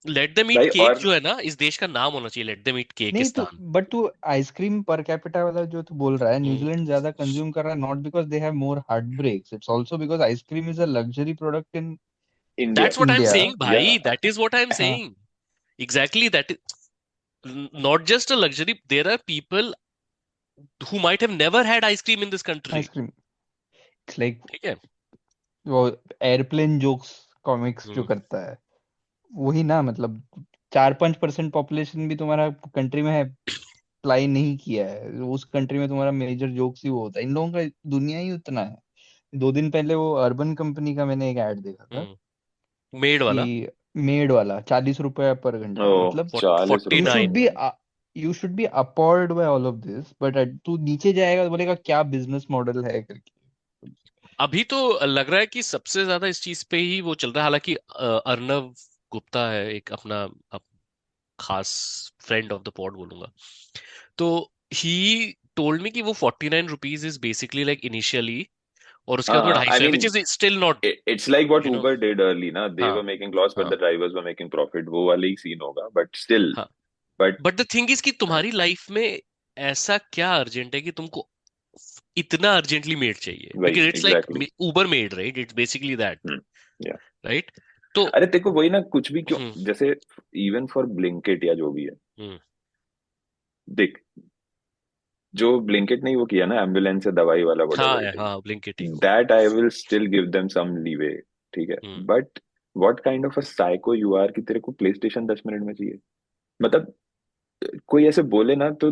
Let them eat भाई केक और जो है ना, इस देश का नाम होना चाहिए, लेट देम ईट नहीं तो, केकिस्तान। बट तू आइसक्रीम पर कैपिटा वाला जो तू बोल रहा है, हम्म, न्यूजीलैंड ज्यादा कंज्यूम कर रहा है, not because they have more heart breaks, it's also because ice cream is a luxury product in India. That's what I am India. Saying या भाई, that is what I am हाँ, saying, exactly that is not just a luxury, there are people who might have never had ice cream in this country. Ice cream, it's like ठीक है। वो airplane jokes comics जो हम्म, करता है, वही ना, मतलब 4-5% पॉपुलेशन भी तुम्हारा कंट्री में है, अप्लाई नहीं किया है, उस कंट्री में तुम्हारा मेजर जोक्स ही वो होता है। इन लोगों का दुनिया ही उतना है। 2 दिन पहले वो अर्बन कंपनी का मैंने एक ऐड देखा था मेड वाला कि मेड वाला 40 रुपए पर घंटा, ओह, मतलब 49 40 रुपए। You should be appalled by all of this, but तू नीचे जाएगा तो बोलेगा क्या बिजनेस मॉडल है करके। अभी तो लग रहा है कि सबसे ज्यादा इस चीज पे ही वो चल रहा है। हालांकि अर्नव गुप्ता है एक अपना खास फ्रेंड ऑफ द पॉड बोलूंगा, तो ही टोल्ड मी कि वो 49 rupees is basically like initially, और उसके बाद वो हाँ, ढाई आई सौ है, mean which is still not it's like what you know. Uber did early ना, दे हाँ वर मेकिंग लॉस बट हाँ the drivers were making profit, वो वाला ही सीन होगा, बट स्टिल। हाँ। But but the thing is कि तुम्हारी लाइफ में ऐसा क्या अर्जेंट है कि तुमको इतना अर्जेंटली मेड चाहिए? वही because it's exactly. Like Uber made, right? It's basically that, या राइट? तो अरे देखो वही ना, कुछ भी क्यों, हम्म जैसे इवन फॉर ब्लिंकिट या जो भी है, हम्म देख, जो ब्लिंकिट नहीं वो किया ना एम्बुलेंस से दवाई वाला हाँ व्हाटएवर इट इज, हाँ, ब्लिंकिट ही हुआ। That I will still give them some leeway, ठीक है। Hmm but what kind of a psycho you are कि तेरे को प्ले स्टेशन 10 मिनट में चाहिए? मतलब कोई ऐसे बोले ना तो,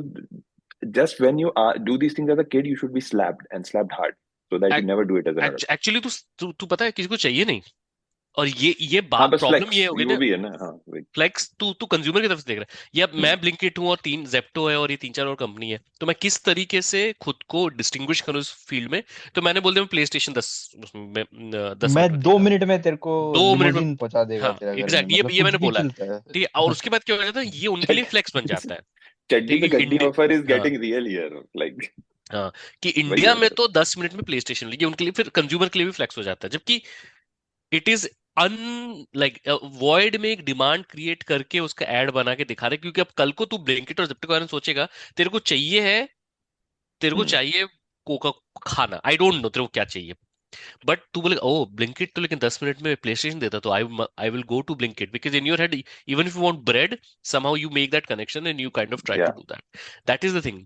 just when you do these things as a kid, you should be slapped and slapped hard so that you never do it as an adult. Actually तू तू तू पता है किसी को चाहिए नहीं। और ये हाँ, बस प्रॉब्लम फ्लेक्स ये होगी वो ना, भी है ना, हाँ वही। फ्लेक्स। तू तू कंज्यूमर की तरफ से देख रहा है, या मैं ब्लिंकिट हूँ और 3 जेप्टो है और ये 3 4 और कंपनी है, तो मैं किस तरीके से खुद को डिस्टिंग्विश करूँ इस फील्ड में? तो मैंने बोल दिया मैं प्ले स्टेशन 10 मिनट मैं में दो देता हूँ, मिनट में तेरे को 2 मिनट में। लिमोजिन पहुंचा देगा हाँ तेरा घर में, एग्जैक्ट, मतलब ये कुछ मैंने भी बोला है, चलता है। ठीक है। और उसके बाद क्या हो जाता है, ये उनके लिए चट, फ्लेक्स बन जाता है। चड्डी ठीक पे है कि गड्डी ऑफर इज हाँ गेटिंग रियल हियर, लाइक हाँ, कि वही इंडिया है में मतलब। तो 10 मिनट में प्ले स्टेशन ये उनके लिए, फिर कंज्यूमर के लिए भी फ्लेक्स हो जाता है, जबकि it is unlike void में एक डिमांड क्रिएट करके उसका एड बना के दिखा रहे, क्योंकि अब कल को तू ब्लिंकिट और ज़ेप्टो के बारे में सोचेगा, तेरे को चाहिए है, तेरे को हम्म, चाहिए कोका खाना, आई डोंट नो तेरे को क्या चाहिए, बट तू बोले ओ ब्लिंकिट तो लेकिन 10 मिनट में प्ले स्टेशन देता, तो I will go to Blinkit, because in your head even if you want bread somehow you make that connection and you kind of try या to do that is the thing.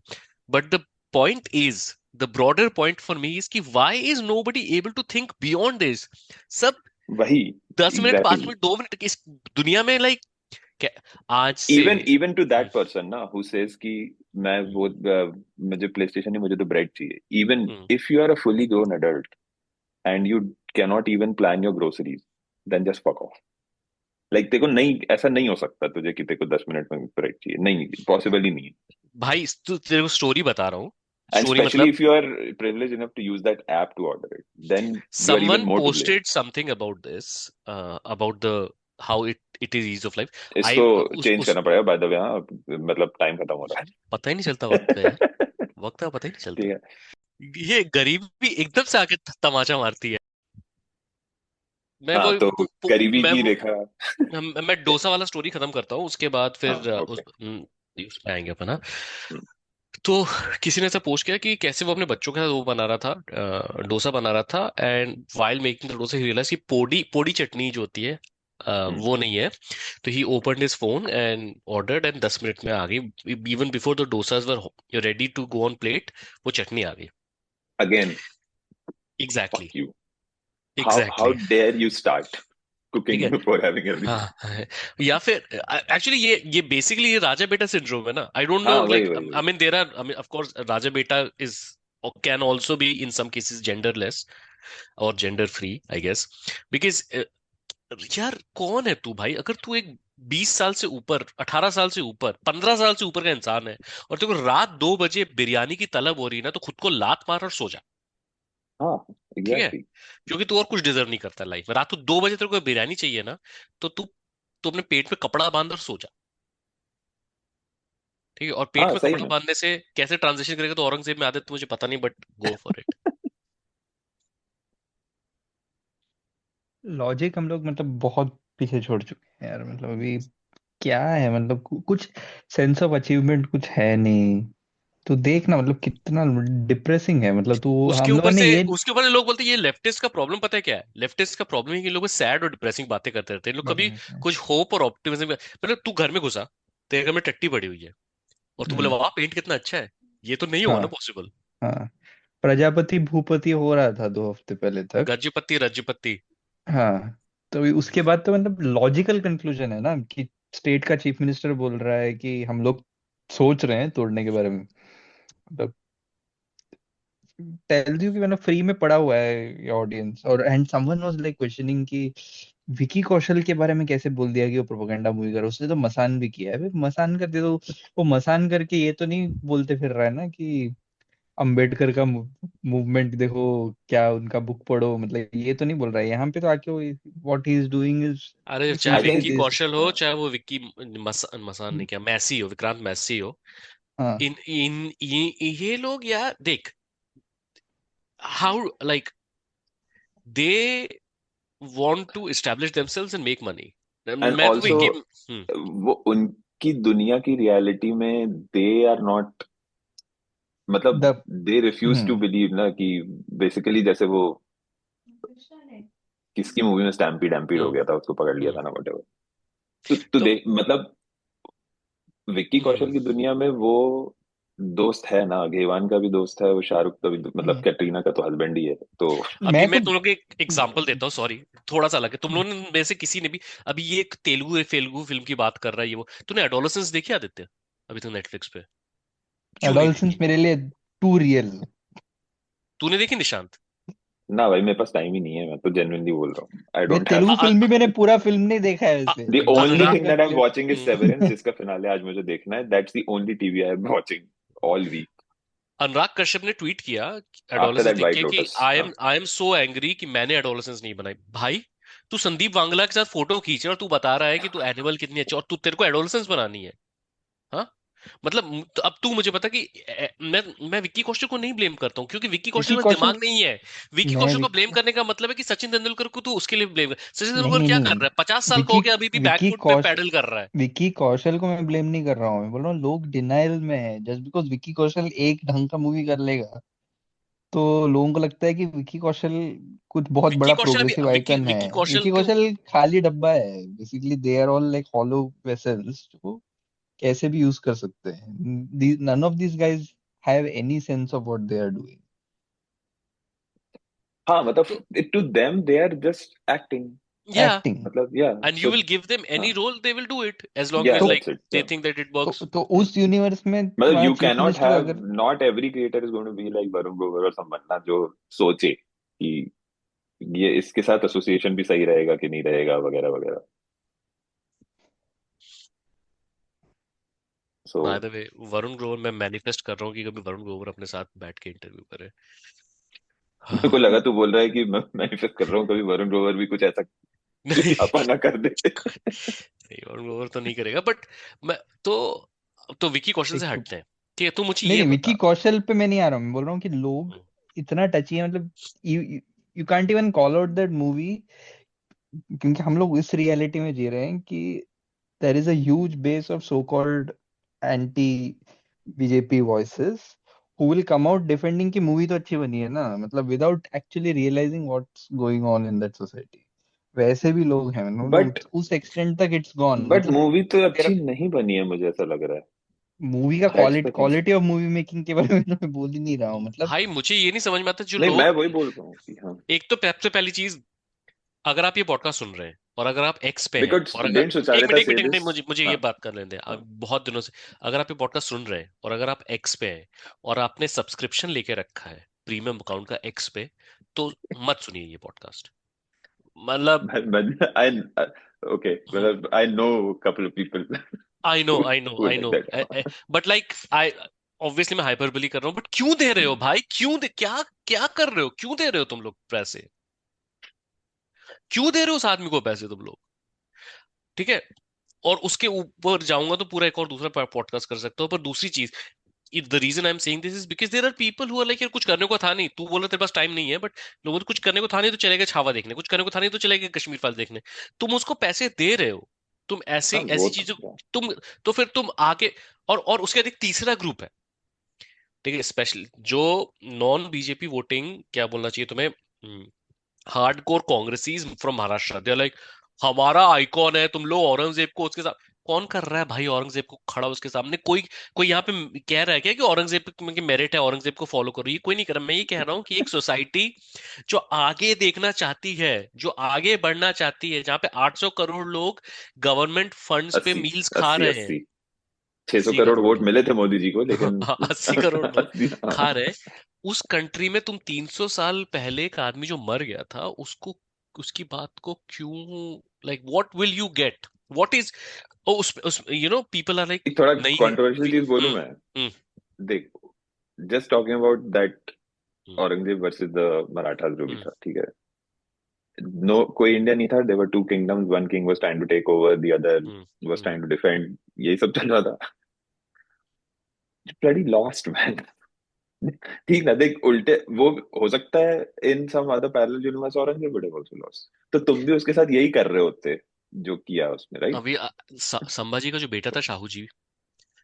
But the point is, the broader point for me is कि why is nobody able to think beyond this? सब वही 10 minute, 5 minute, exactly. 2 minute इस दुनिया में like आज से even even to that person ना who says कि मैं वो मुझे प्ले स्टेशन नहीं, मुझे तो ब्रेड चाहिए, even hmm, if you are a fully grown adult and you cannot even plan your groceries, then just fuck off. Like देखो, नहीं ऐसा नहीं हो सकता तुझे कि तेरे को 10 मिनट में ब्रेक चाहिए, नहीं पॉसिबल ही नहीं है। भाई तू तेरे को स्टोरी बता रहा हूँ, एंड स्टोरी स्पेशली मतलब if you are privileged enough to use that app to order it, then you are even someone more to blame. posted something about this, about the how it is ease of life. I इसको change उस करना पड़ेगा bye the वे, हाँ मतलब time खत्म हो रहा पता ही नहीं चलता वक्त का यार, है। वक्त का पता ही नहीं ठीक चलता। है। ये गरीबी एकदम से आके तमाचा मारती है। मैं हाँ वो तो गरीबी मैं की वो रेखा। मैं डोसा वाला स्टोरी खत्म करता हूँ, उसके बाद हाँ फिर ओके। उस पे आएंगे अपन, हाँ। तो किसी ने ऐसा पोस्ट किया कि कैसे वो अपने बच्चों के साथ वो बना रहा था, डोसा बना रहा था, and while making the dosa he realise कि पोड़ी पोड़ी चटनी जो होती है वो नहीं है। तो he opened his phone and ordered, and 10 minute में आ गई, even before the dosas were ready to go on plate, वो चटनी आ गई। Again exactly fuck you. How exactly dare you start ठीक cooking है। before having everything? हाँ या फिर एक्चुअली ये बेसिकली ये राजा बेटा सिंड्रोम है ना, आई डोंट नो, हाँ वही लाइक वही आई वही। Mean there are, I mean of course raja beta is can also be in some cases genderless और gender free I guess, because यार कौन है तू भाई? अगर तू एक 20 साल से ऊपर, 18 साल से ऊपर, 15 साल से ऊपर का इंसान है, और तेरे को रात 2 बजे बिरयानी की तलब हो रही है ना, तो खुद को लात मार और सो जा, हाँ ठीक है? एग्जैक्टली। क्योंकि तू और कुछ डिजर्व नहीं करता लाइफ में। रात को 2 बजे तेरे को बिरयानी चाहिए ना, तो तू अपने पेट में कपड़ा बांध और सो जा, ठीक है? और पेट हाँ में सही कपड़ा में। बांधने से कैसे ट्रांजिशन करेगा तो औरंगजेब में आदत तो मुझे पता नहीं, but go for it. Logic हम लोग मतलब बहुत पीछे छोड़ चुके हैं यार, मतलब अभी क्या है, मतलब कुछ सेंस ऑफ अचीवमेंट कुछ है नहीं। तो देख ना, मतलब कितना डिप्रेसिंग है, मतलब तू उसके हम लोगों ऊपर ने से ये उसके ऊपर से लोग बोलते हैं ये लेफ्टिस्ट का प्रॉब्लम, पता है क्या है? लेफ्टिस्ट का प्रॉब्लम है कि लोग सैड और डिप्रेसिंग बातें करते रहते हैं, लोग कभी कुछ होप और ऑप्टिमिज्म, मतलब तू घर में घुसा, तेरे घर में टट्टी पड़ी हुई है, और तू बोले हम्म, वाह पेंट कितना अच्छा है, ये तो नहीं होगा ना हाँ पॉसिबल। हाँ, प्रजापति भूपति हो रहा था 2 हफ्ते पहले तक। गजपति रजपति। हाँ, तो उसके बाद तो मतलब लॉजिकल कंक्लूजन है ना कि स्टेट का चीफ मिनिस्टर बोल रहा है कि हम लोग सोच रहे हैं तोड़ने के बारे में, मतलब टेल यू कि मैंने फ्री में पढ़ा हुआ है ये ऑडियंस, और and someone was like questioning कि विकी कौशल के बारे में कैसे बोल दिया कि वो प्रोपेगेंडा मूवी कर, उसने तो मसान भी किया है। भाई मसान करते तो वो मसान करके ये तो नहीं बोलते फिर रहा है ना कि अंबेडकर का मूवमेंट देखो, क्या उनका बुक पढ़ो, मतलब ये तो नहीं बोल रहा है यहाँ पे। तो आके वो what he is doing is अरे चाहे I simply think Vicky this. Kaushal हो, चाहे वो विक्की मसान नहीं, क्या मैसी हो, विक्रांत मैसी हो, हाँ, इन इन ये लोग यार देख, how like they want to establish themselves and make money. And मैं तो ऑल्सो विक्की वो उनकी दुनिया की रियलिटी में दे आर नॉट, मतलब the they refuse to believe ना कि बेसिकली जैसे वो किसकी मूवी में स्टैम्पीड एम्पीड हो हम्म गया था, उसको पकड़ लिया हम्म था ना, व्हाटएवर। तो तो देख मतलब विक्की कौशल की दुनिया में वो दोस्त है ना, घेवान का भी दोस्त है, वो शाहरुख का भी, मतलब कैटरीना का तो हस्बैंड ही है, तो अभी मैं मैं तो तुम लोग को एक एग्जांपल देता हूँ, सॉरी थोड़ा सा अलग है, तुम लोगों ने में से किसी ने भी, अभी ये एक तेलुगु फेलुगु फिल्म की बात कर रहा है ये वो, तूने एडोलेसेंस देखी आदित्य? अभी तो नेटफ्लिक्स पे, क्यों नहीं एडोलसेंस देखी? मेरे लिए टू रियल। तूने देखी निशांत? ना भाई, मेरे पास टाइम ही नहीं है, मैं तो जेन्युइनली बोल रहा हूँ, आई मैं don't have. Telugu a- film भी अ- मैंने पूरा फिल्म नहीं देखा है अ- वैसे, द तो ओनली सुनने अनुराग के थिंग बाद that I am clear. Watching is Severance, जिसका फिनाले आज मुझे देखना है, that's the only TV I am watching all week. Anurag Kashyap ने ट्वीट किया आफ्टर एडोलेसेंस दैट देख व्हाइट के कि लोटस, हाँ। आई एम सो एंग्री कि मैंने एडोलेसेंस नहीं बनाई। भाई तू संदीप वांगला के साथ फोटो खींच रहा है और तू बता रहा है कि तू एनिमल कितनी अच्छी, और तू तेरे को एडोलेसेंस बनानी है? हाँ, मतलब तो अब तू मुझे पता कि मैं विक्की कौशल को नहीं ब्लेम करता हूँ, क्योंकि विक्की कौशल विकी में कौशल, दिमाग नहीं है। विक्की मैं कौशल को ब्लेम विकी, करने का मतलब है कि सचिन तेंदुलकर को तू उसके लिए ब्लेम कर। सचिन नहीं तेंदुलकर नहीं क्या नहीं, कर रहा है, 50 साल का विकी हो गया, अभी भी विकी बैकफुट पे कौश पैडल कर रहा है। विकी कौशल को मैं ब्लेम नहीं कर रहा हूँ, मैं बोल रहा हूँ लोग डिनाइल में है। जस्ट बिकॉज विकी कौशल एक ढंग का मूवी कर लेगा तो लोगों को लगता है कि विकी कौशल कुछ बहुत विक्की बड़ा कौशल अभी प्रोग्रेसिव विक्की आइकन है। विक्की कौशल विकी क्यों? कौशल खाली डब्बा है basically, they are all like hollow vessels जो कैसे भी यूज कर सकते हैं। None of this guys have any sense of what they are doing. हाँ तो मतलब to them they are just acting, yeah, acting. मतलब या and you so will give them हाँ, any role, they will do it as long या as तो like that's it, they think that it works. तो उस universe में मतलब तुम्हारा you chief cannot minister have, अगर, not every creator is going to be like Varun Grover और समन्ना जो सोचे कि ये इसके साथ एसोसिएशन भी सही रहेगा कि नहीं रहेगा, वगैरह वगैरह। So by the way, Varun Grover, मैं मैनिफेस्ट कर रहा हूँ कि कभी वरुण ग्रोवर अपने साथ बैठ के इंटरव्यू करे। मेरे को लगा तू बोल रहा है कि मैं मैनिफेस्ट कर रहा हूँ कभी वरुण ग्रोवर भी कुछ ऐसा नहीं छापा ना कर दे। नहीं, वरुण ग्रोवर तो नहीं करेगा, बट मैं तो विकी कौशल से एक तो हटते हैं। ठीक है, तू मुझे नहीं ये नहीं, विकी बता। कौशल पे मैं नहीं आ रहा हूँ। मैं बोल रहा हूँ कि लोग हम्म, इतना टची है, मतलब you you can't even call out that movie, क्योंकि हम लोग इस रियलिटी में जी रहे हैं कि there is a huge base of so called anti BJP voices who will come out defending कि मूवी तो अच्छी बनी है ना, मतलब without actually realising what's going on in that society. वैसे भी लोग हैं, बट मतलब उस एक्सटेंट तक इट्स गॉन। बट मतलब मूवी तो तेरा अच्छी नहीं बनी है, मुझे ऐसा लग रहा है। मूवी का that's the thing. Quality of movie making के बारे में तो मैं बोल ही नहीं रहा हूँ, मतलब भाई मुझे ये नहीं समझ में आता जो नहीं, मैं लोग, वही बोल रहा हूँ कि हाँ, एक तो सबसे पहली चीज, अगर आप ये पॉडकास्ट सुन रहे हैं और अगर आप एक्स पे हैं, बिकॉज और अगर डेंट सुचारिता एक से मिनट दिस। मुझे मुझे ये हाँ, बात कर लेने दें, हाँ, अब बहुत दिनों से अगर आप ये पॉडकास्ट सुन रहे हैं और अगर आप एक्स पे हैं और आपने सब्सक्रिप्शन लेके रखा है प्रीमियम अकाउंट का एक्स पे, तो मत सुनिए ये पॉडकास्ट। मतलब आई ओके, मतलब I know couple of people I like know, that. But like I obviously मैं हाइपरबोली कर रहा हूँ, बट क्यों दे रहे हो भाई, क्यों दे, क्या क्या कर रहे हो, क्यों दे रहे हो तुम लोग पैसे, क्यों दे रहे हो उस आदमी को पैसे तुम लोग? ठीक है, और उसके ऊपर जाऊंगा तो पूरा एक और दूसरा पॉडकास्ट कर सकता हूँ, पर दूसरी चीज, the reason I am saying this is because there are people who are like यार कुछ करने को था नहीं, तू बोल रहा तेरे पास टाइम नहीं है, बट लोगों को कुछ करने को था नहीं तो चले गए छावा देखने, कुछ करने को था नहीं तो चले गए कश्मीर फाइल देखने। तुम उसको पैसे दे रहे हो, तुम ऐसे हाँ वो ऐसी चीजों, तो तुम, तो फिर तुम आगे, और उसके बाद एक तीसरा ग्रुप है, ठीक है, स्पेशली जो नॉन बीजेपी वोटिंग, क्या बोलना चाहिए तुम्हें, hardcore Congressies from Maharashtra, they like हमारा आइकॉन है, तुम लोग औरंगजेब को उसके साथ, कौन कर रहा है भाई औरंगजेब को खड़ा उसके सामने? कोई कोई यहाँ पे कह रहा है क्या कि औरंगजेब की मेरिट है, औरंगजेब को फॉलो करो? ये कोई नहीं कर रहा। मैं ये कह रहा हूँ कि एक सोसाइटी जो आगे देखना चाहती है, जो आगे बढ़ना चाहती है, जहां पे 800 करोड़ लोग गवर्नमेंट फंड्स पे 80, मील्स खा 80, रहे हैं, 80, 600 80 करोड़ करोड़ वोट लोग मिले थे मोदी जी को, लेकिन 80 करोड़ लोग 80 खा रहे। उस कंट्री में तुम 300 साल पहले एक आदमी जो मर गया था उसको, उसकी बात को क्यों, like what will you get, what is, उस you know people are like एक थोड़ा नहीं है कंट्रोवर्शियल चीज बोलूं मैं, हम्म देख, just talking about that hmm Aurangzeb versus the Marathas जो भी हम्म था, ठीक है, नो कोई इंडिया नहीं था, there were two kingdoms, one king was trying to take over, the other hmm was hmm trying to defend, यही सब चल रहा था। Bloody lost man. ठीक ना, देख उल्टे वो हो सकता है in some other parallel universe Aurangzeb would have also lost, तो तुम भी उसके साथ यही कर रहे होते जो किया उसने, राइट? अभी संभाजी का जो बेटा था शाहू जी,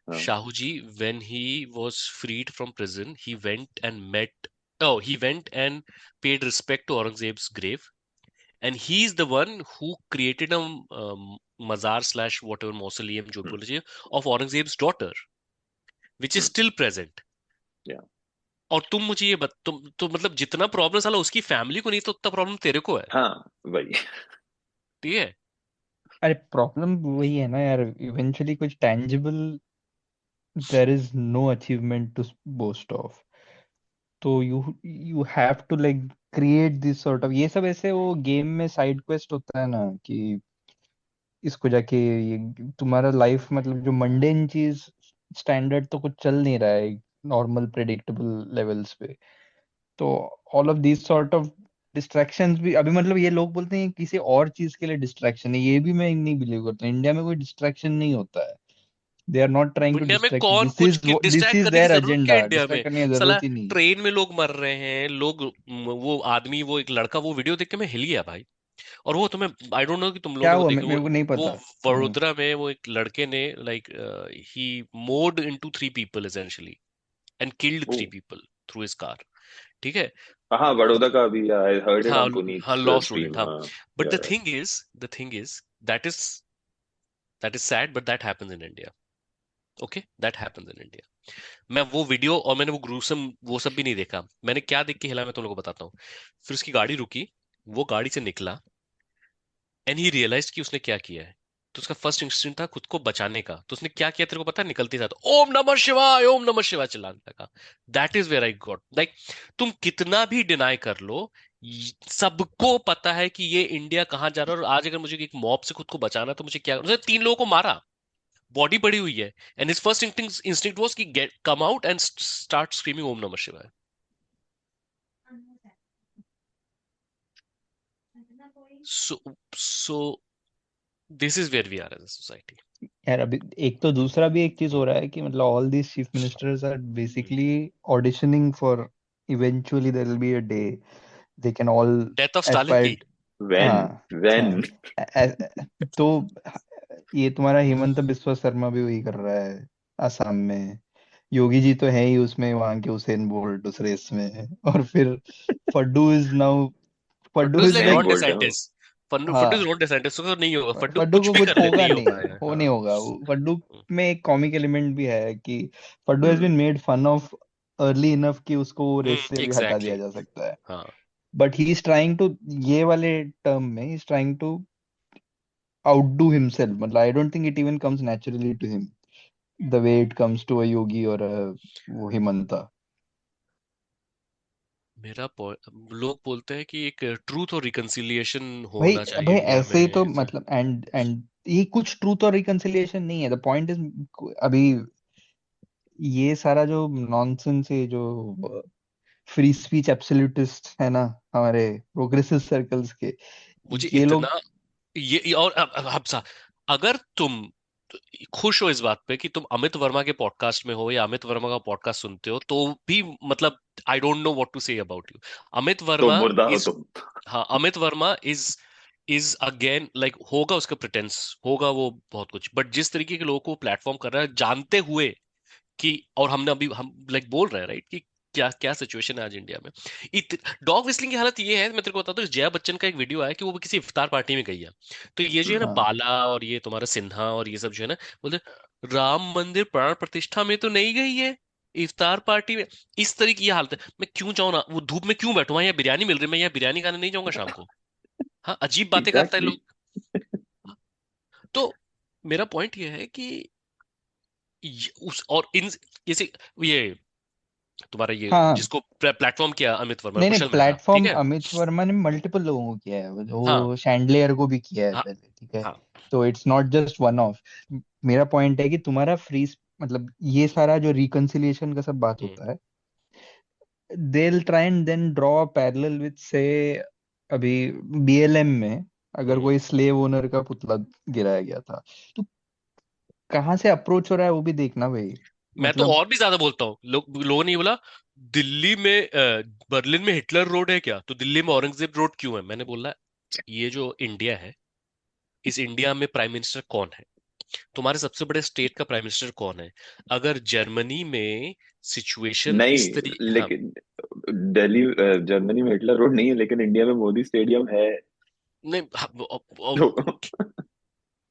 हाँ। Shahuji, when he was freed from prison, he went and met, oh, he went and paid respect to Aurangzeb's grave. And he's the one who created a mazar slash whatever mausoleum, जो भी बोले चाहिए, of Aurangzeb's daughter, which is still present. या और तुम मुझे ये तुम तो मतलब जितना प्रॉब्लम साला उसकी फैमिली को नहीं तो उतना प्रॉब्लम तेरे को है, हाँ वही। ठीक है? अरे प्रॉब्लम वही है ना यार, इवेंचुअली कुछ tangible there is no achievement to boast of, तो you have to like create this sort of, ये सब ऐसे वो गेम में साइड क्वेस्ट होता है ना कि इसको जाके ये तुम्हारा लाइफ मतलब जो मंडेन चीज स्टैंडर्ड तो कुछ चल नहीं रहा है नॉर्मल प्रेडिक्टेबल लेवल्स पे, तो all of these sort of distractions भी अभी मतलब ये लोग बोलते हैं किसी और चीज के लिए डिस्ट्रैक्शन है, ये भी मैं नहीं बिलीव करता, इंडिया में कोई डिस्ट्रैक्शन नहीं होता है, they are not trying to India में डिस्ट्रैक्ट, कौन कुछ दिस डिस्ट्रैक्ट इज करने की देयर जरूरत क्या है एजेंडा, इंडिया में? डिस्ट्रैक्ट करने की साला जरूरत ही नहीं है। ट्रेन में लोग मर रहे हैं, लोग वो आदमी, वो एक लड़का, वो वीडियो देख के मैं हिल गया भाई। और वो तुम्हें, आई डोंट नो कि तुम लोगों क्या ने वो हुआ देखी, मेरे को नहीं वो पता। वडोदरा में वो एक लड़के ने like he mowed into 3 people essentially and killed oh 3 people through his car, ठीक है? हाँ, बड़ौदा का भी आई हर्ड इट हाँ ऑन हाँ, पुनीत लॉ स्ट्रीम, स्टूडेंट, हाँ। हाँ। But yeah the thing is that is sad, but that happens in India. Okay, that happens in India. मैं वो वीडियो और मैंने वो ग्रूसम वो सब भी नहीं देखा, मैंने क्या देख के हिला मैं तुम लोगों को बताता हूँ। फिर उसकी गाड़ी रुकी, वो गाड़ी से निकला, एंड ही रियलाइज कि उसने क्या किया है। तो उसका फर्स्ट इंस्टिंक्ट था खुद को बचाने का, तो उसने क्या किया तेरे को पता है? निकलते साथ ओम नमः शिवाय, ओम नमः शिवाय चिल्लाने लगा। That is where I got like, तुम कितना भी डिनाई कर लो, सबको पता है कि ये इंडिया कहाँ जा रहा है। और आज अगर मुझे एक मॉब से खुद को बचाना है, तो मुझे क्या, उसने 3 लोगों को मारा, बॉडी पड़ी हुई है, and his first instinct was कि get come out and start screaming ओम नमः शिवाय। So so this is where we are as a society. यार अभी एक तो दूसरा भी एक चीज हो रहा है कि मतलब all these chief ministers are basically auditioning for eventually there will be a day they can all death of Stalin की। एस्पायर। व्हेन हाँ व्हेन तो ये तुम्हारा हेमंत बिस्वा शर्मा भी वही कर रहा है असम में, योगी जी तो है ही उसमें वहां के उसेन बोल्ट उस रेस में, और फिर फड्डू इज नाउ, फड्डू फड्डू is is like like, Ron Bolt है वो। डिसेंटिस। फड्डू इज हाँ रॉन डिसेंटिस, तो नहीं होगा, फड्डू फड्डू कुछ को भी कुछ कर ले, होगा नहीं हो नहीं, पाएगा। वो हाँ। नहीं होगा फड्डू में एक कॉमिक एलिमेंट भी है कि फड्डू has been hmm. Made fun of early enough कि उसको रेस से भी हटा दिया एग्जैक्टली। जा सकता है, हाँ। But he is trying to, ये वाले टर्म में he is trying to outdo himself, मतलब I don't think it even comes naturally to him the way it comes to a yogi or a वो हिमंता। मेरा लोग बोलते हैं कि एक ट्रूथ और रिकंसिलिएशन भाई होना चाहिए भाई इंडिया ऐसे ही तो में। मतलब एंड ये कुछ ट्रूथ और रिकंसिलिएशन नहीं है, द पॉइंट इज अभी ये सारा जो नॉनसेंस है जो फ्री स्पीच एब्सोल्यूटिस्ट है ना हमारे प्रोग्रेसिव सर्कल्स के, मुझे ये लोग, इतना और हफ्सा, अगर तुम खुश हो इस बात पे कि तुम अमित वर्मा के पॉडकास्ट में हो या अमित वर्मा का पॉडकास्ट सुनते हो, तो भी मतलब I don't know what to say about you. Amit तो वर्मा मुर्दा हो इज, तुम। हाँ, Amit Varma is again like, होगा उसका प्रिटेंस, होगा वो बहुत कुछ, बट जिस तरीके के लोगों को प्लेटफॉर्म कर रहा है जानते हुए कि, और हमने अभी हम लाइक बोल रहे हैं राइट कि क्या क्या सिचुएशन है आज इंडिया में। डॉग विस्लिंग की हालत ये है, मैं तेरे को बताता हूँ, जया बच्चन का एक वीडियो आया कि वो किसी इफ्तार पार्टी में गई है, तो ये जो है ना हाँ बाला और ये तुम्हारा सिन्हा और ये सब जो है ना, बोलते राम मंदिर प्राण प्रतिष्ठा में तो नहीं गई है, इफ्तार पार्टी में। इस तरह की ये हालत है, मैं क्यों जाऊँ ना, वो धूप में क्यों बैठूं, वहां यहाँ बिरयानी मिल रही है, मैं यहाँ बिरयानी खाने नहीं जाऊंगा शाम को। हाँ, अजीब बातें करता है एग्जैक्टली। लोग। तो मेरा पॉइंट ये है कि और इन जैसे ये तुम्हारा ये हाँ जिसको प्लेटफॉर्म किया अमित वर्मा, नहीं नहीं, कुशल मेहरा, ठीक प्लेटफॉर्म है। अमित वर्मा ने मल्टीपल लोगों को किया है, हाँ वो शैंडलियर को भी किया है हाँ पहले, ठीक है। हाँ। तो it's not just one of. मेरा पॉइंट है कि तुम्हारा फ्री, मतलब ये सारा जो रिकंसिलिएशन का सब बात हम्म, होता है, they'll try and then draw a parallel with say अभी BLM में अगर हम्म। कोई स्लेव ओनर का पुतला गिराया गया था, तो कहाँ से अप्रोच हो रहा है वो भी देखना भाई। मैं तो मतलब और भी ज्यादा बोलता हूँ, लोगों ने ये बोला दिल्ली में बर्लिन में हिटलर रोड है क्या, तो दिल्ली में औरंगजेब रोड क्यों है। मैंने बोला ये जो इंडिया है, इस इंडिया में प्राइम मिनिस्टर कौन है, तुम्हारे सबसे बड़े स्टेट का प्राइम मिनिस्टर कौन है। अगर जर्मनी में सिचुएशन नहीं, इस तरीके, हाँ, लेकिन दिल्ली जर्मनी में हिटलर रोड नहीं है, लेकिन इंडिया में मोदी स्टेडियम है। नहीं तो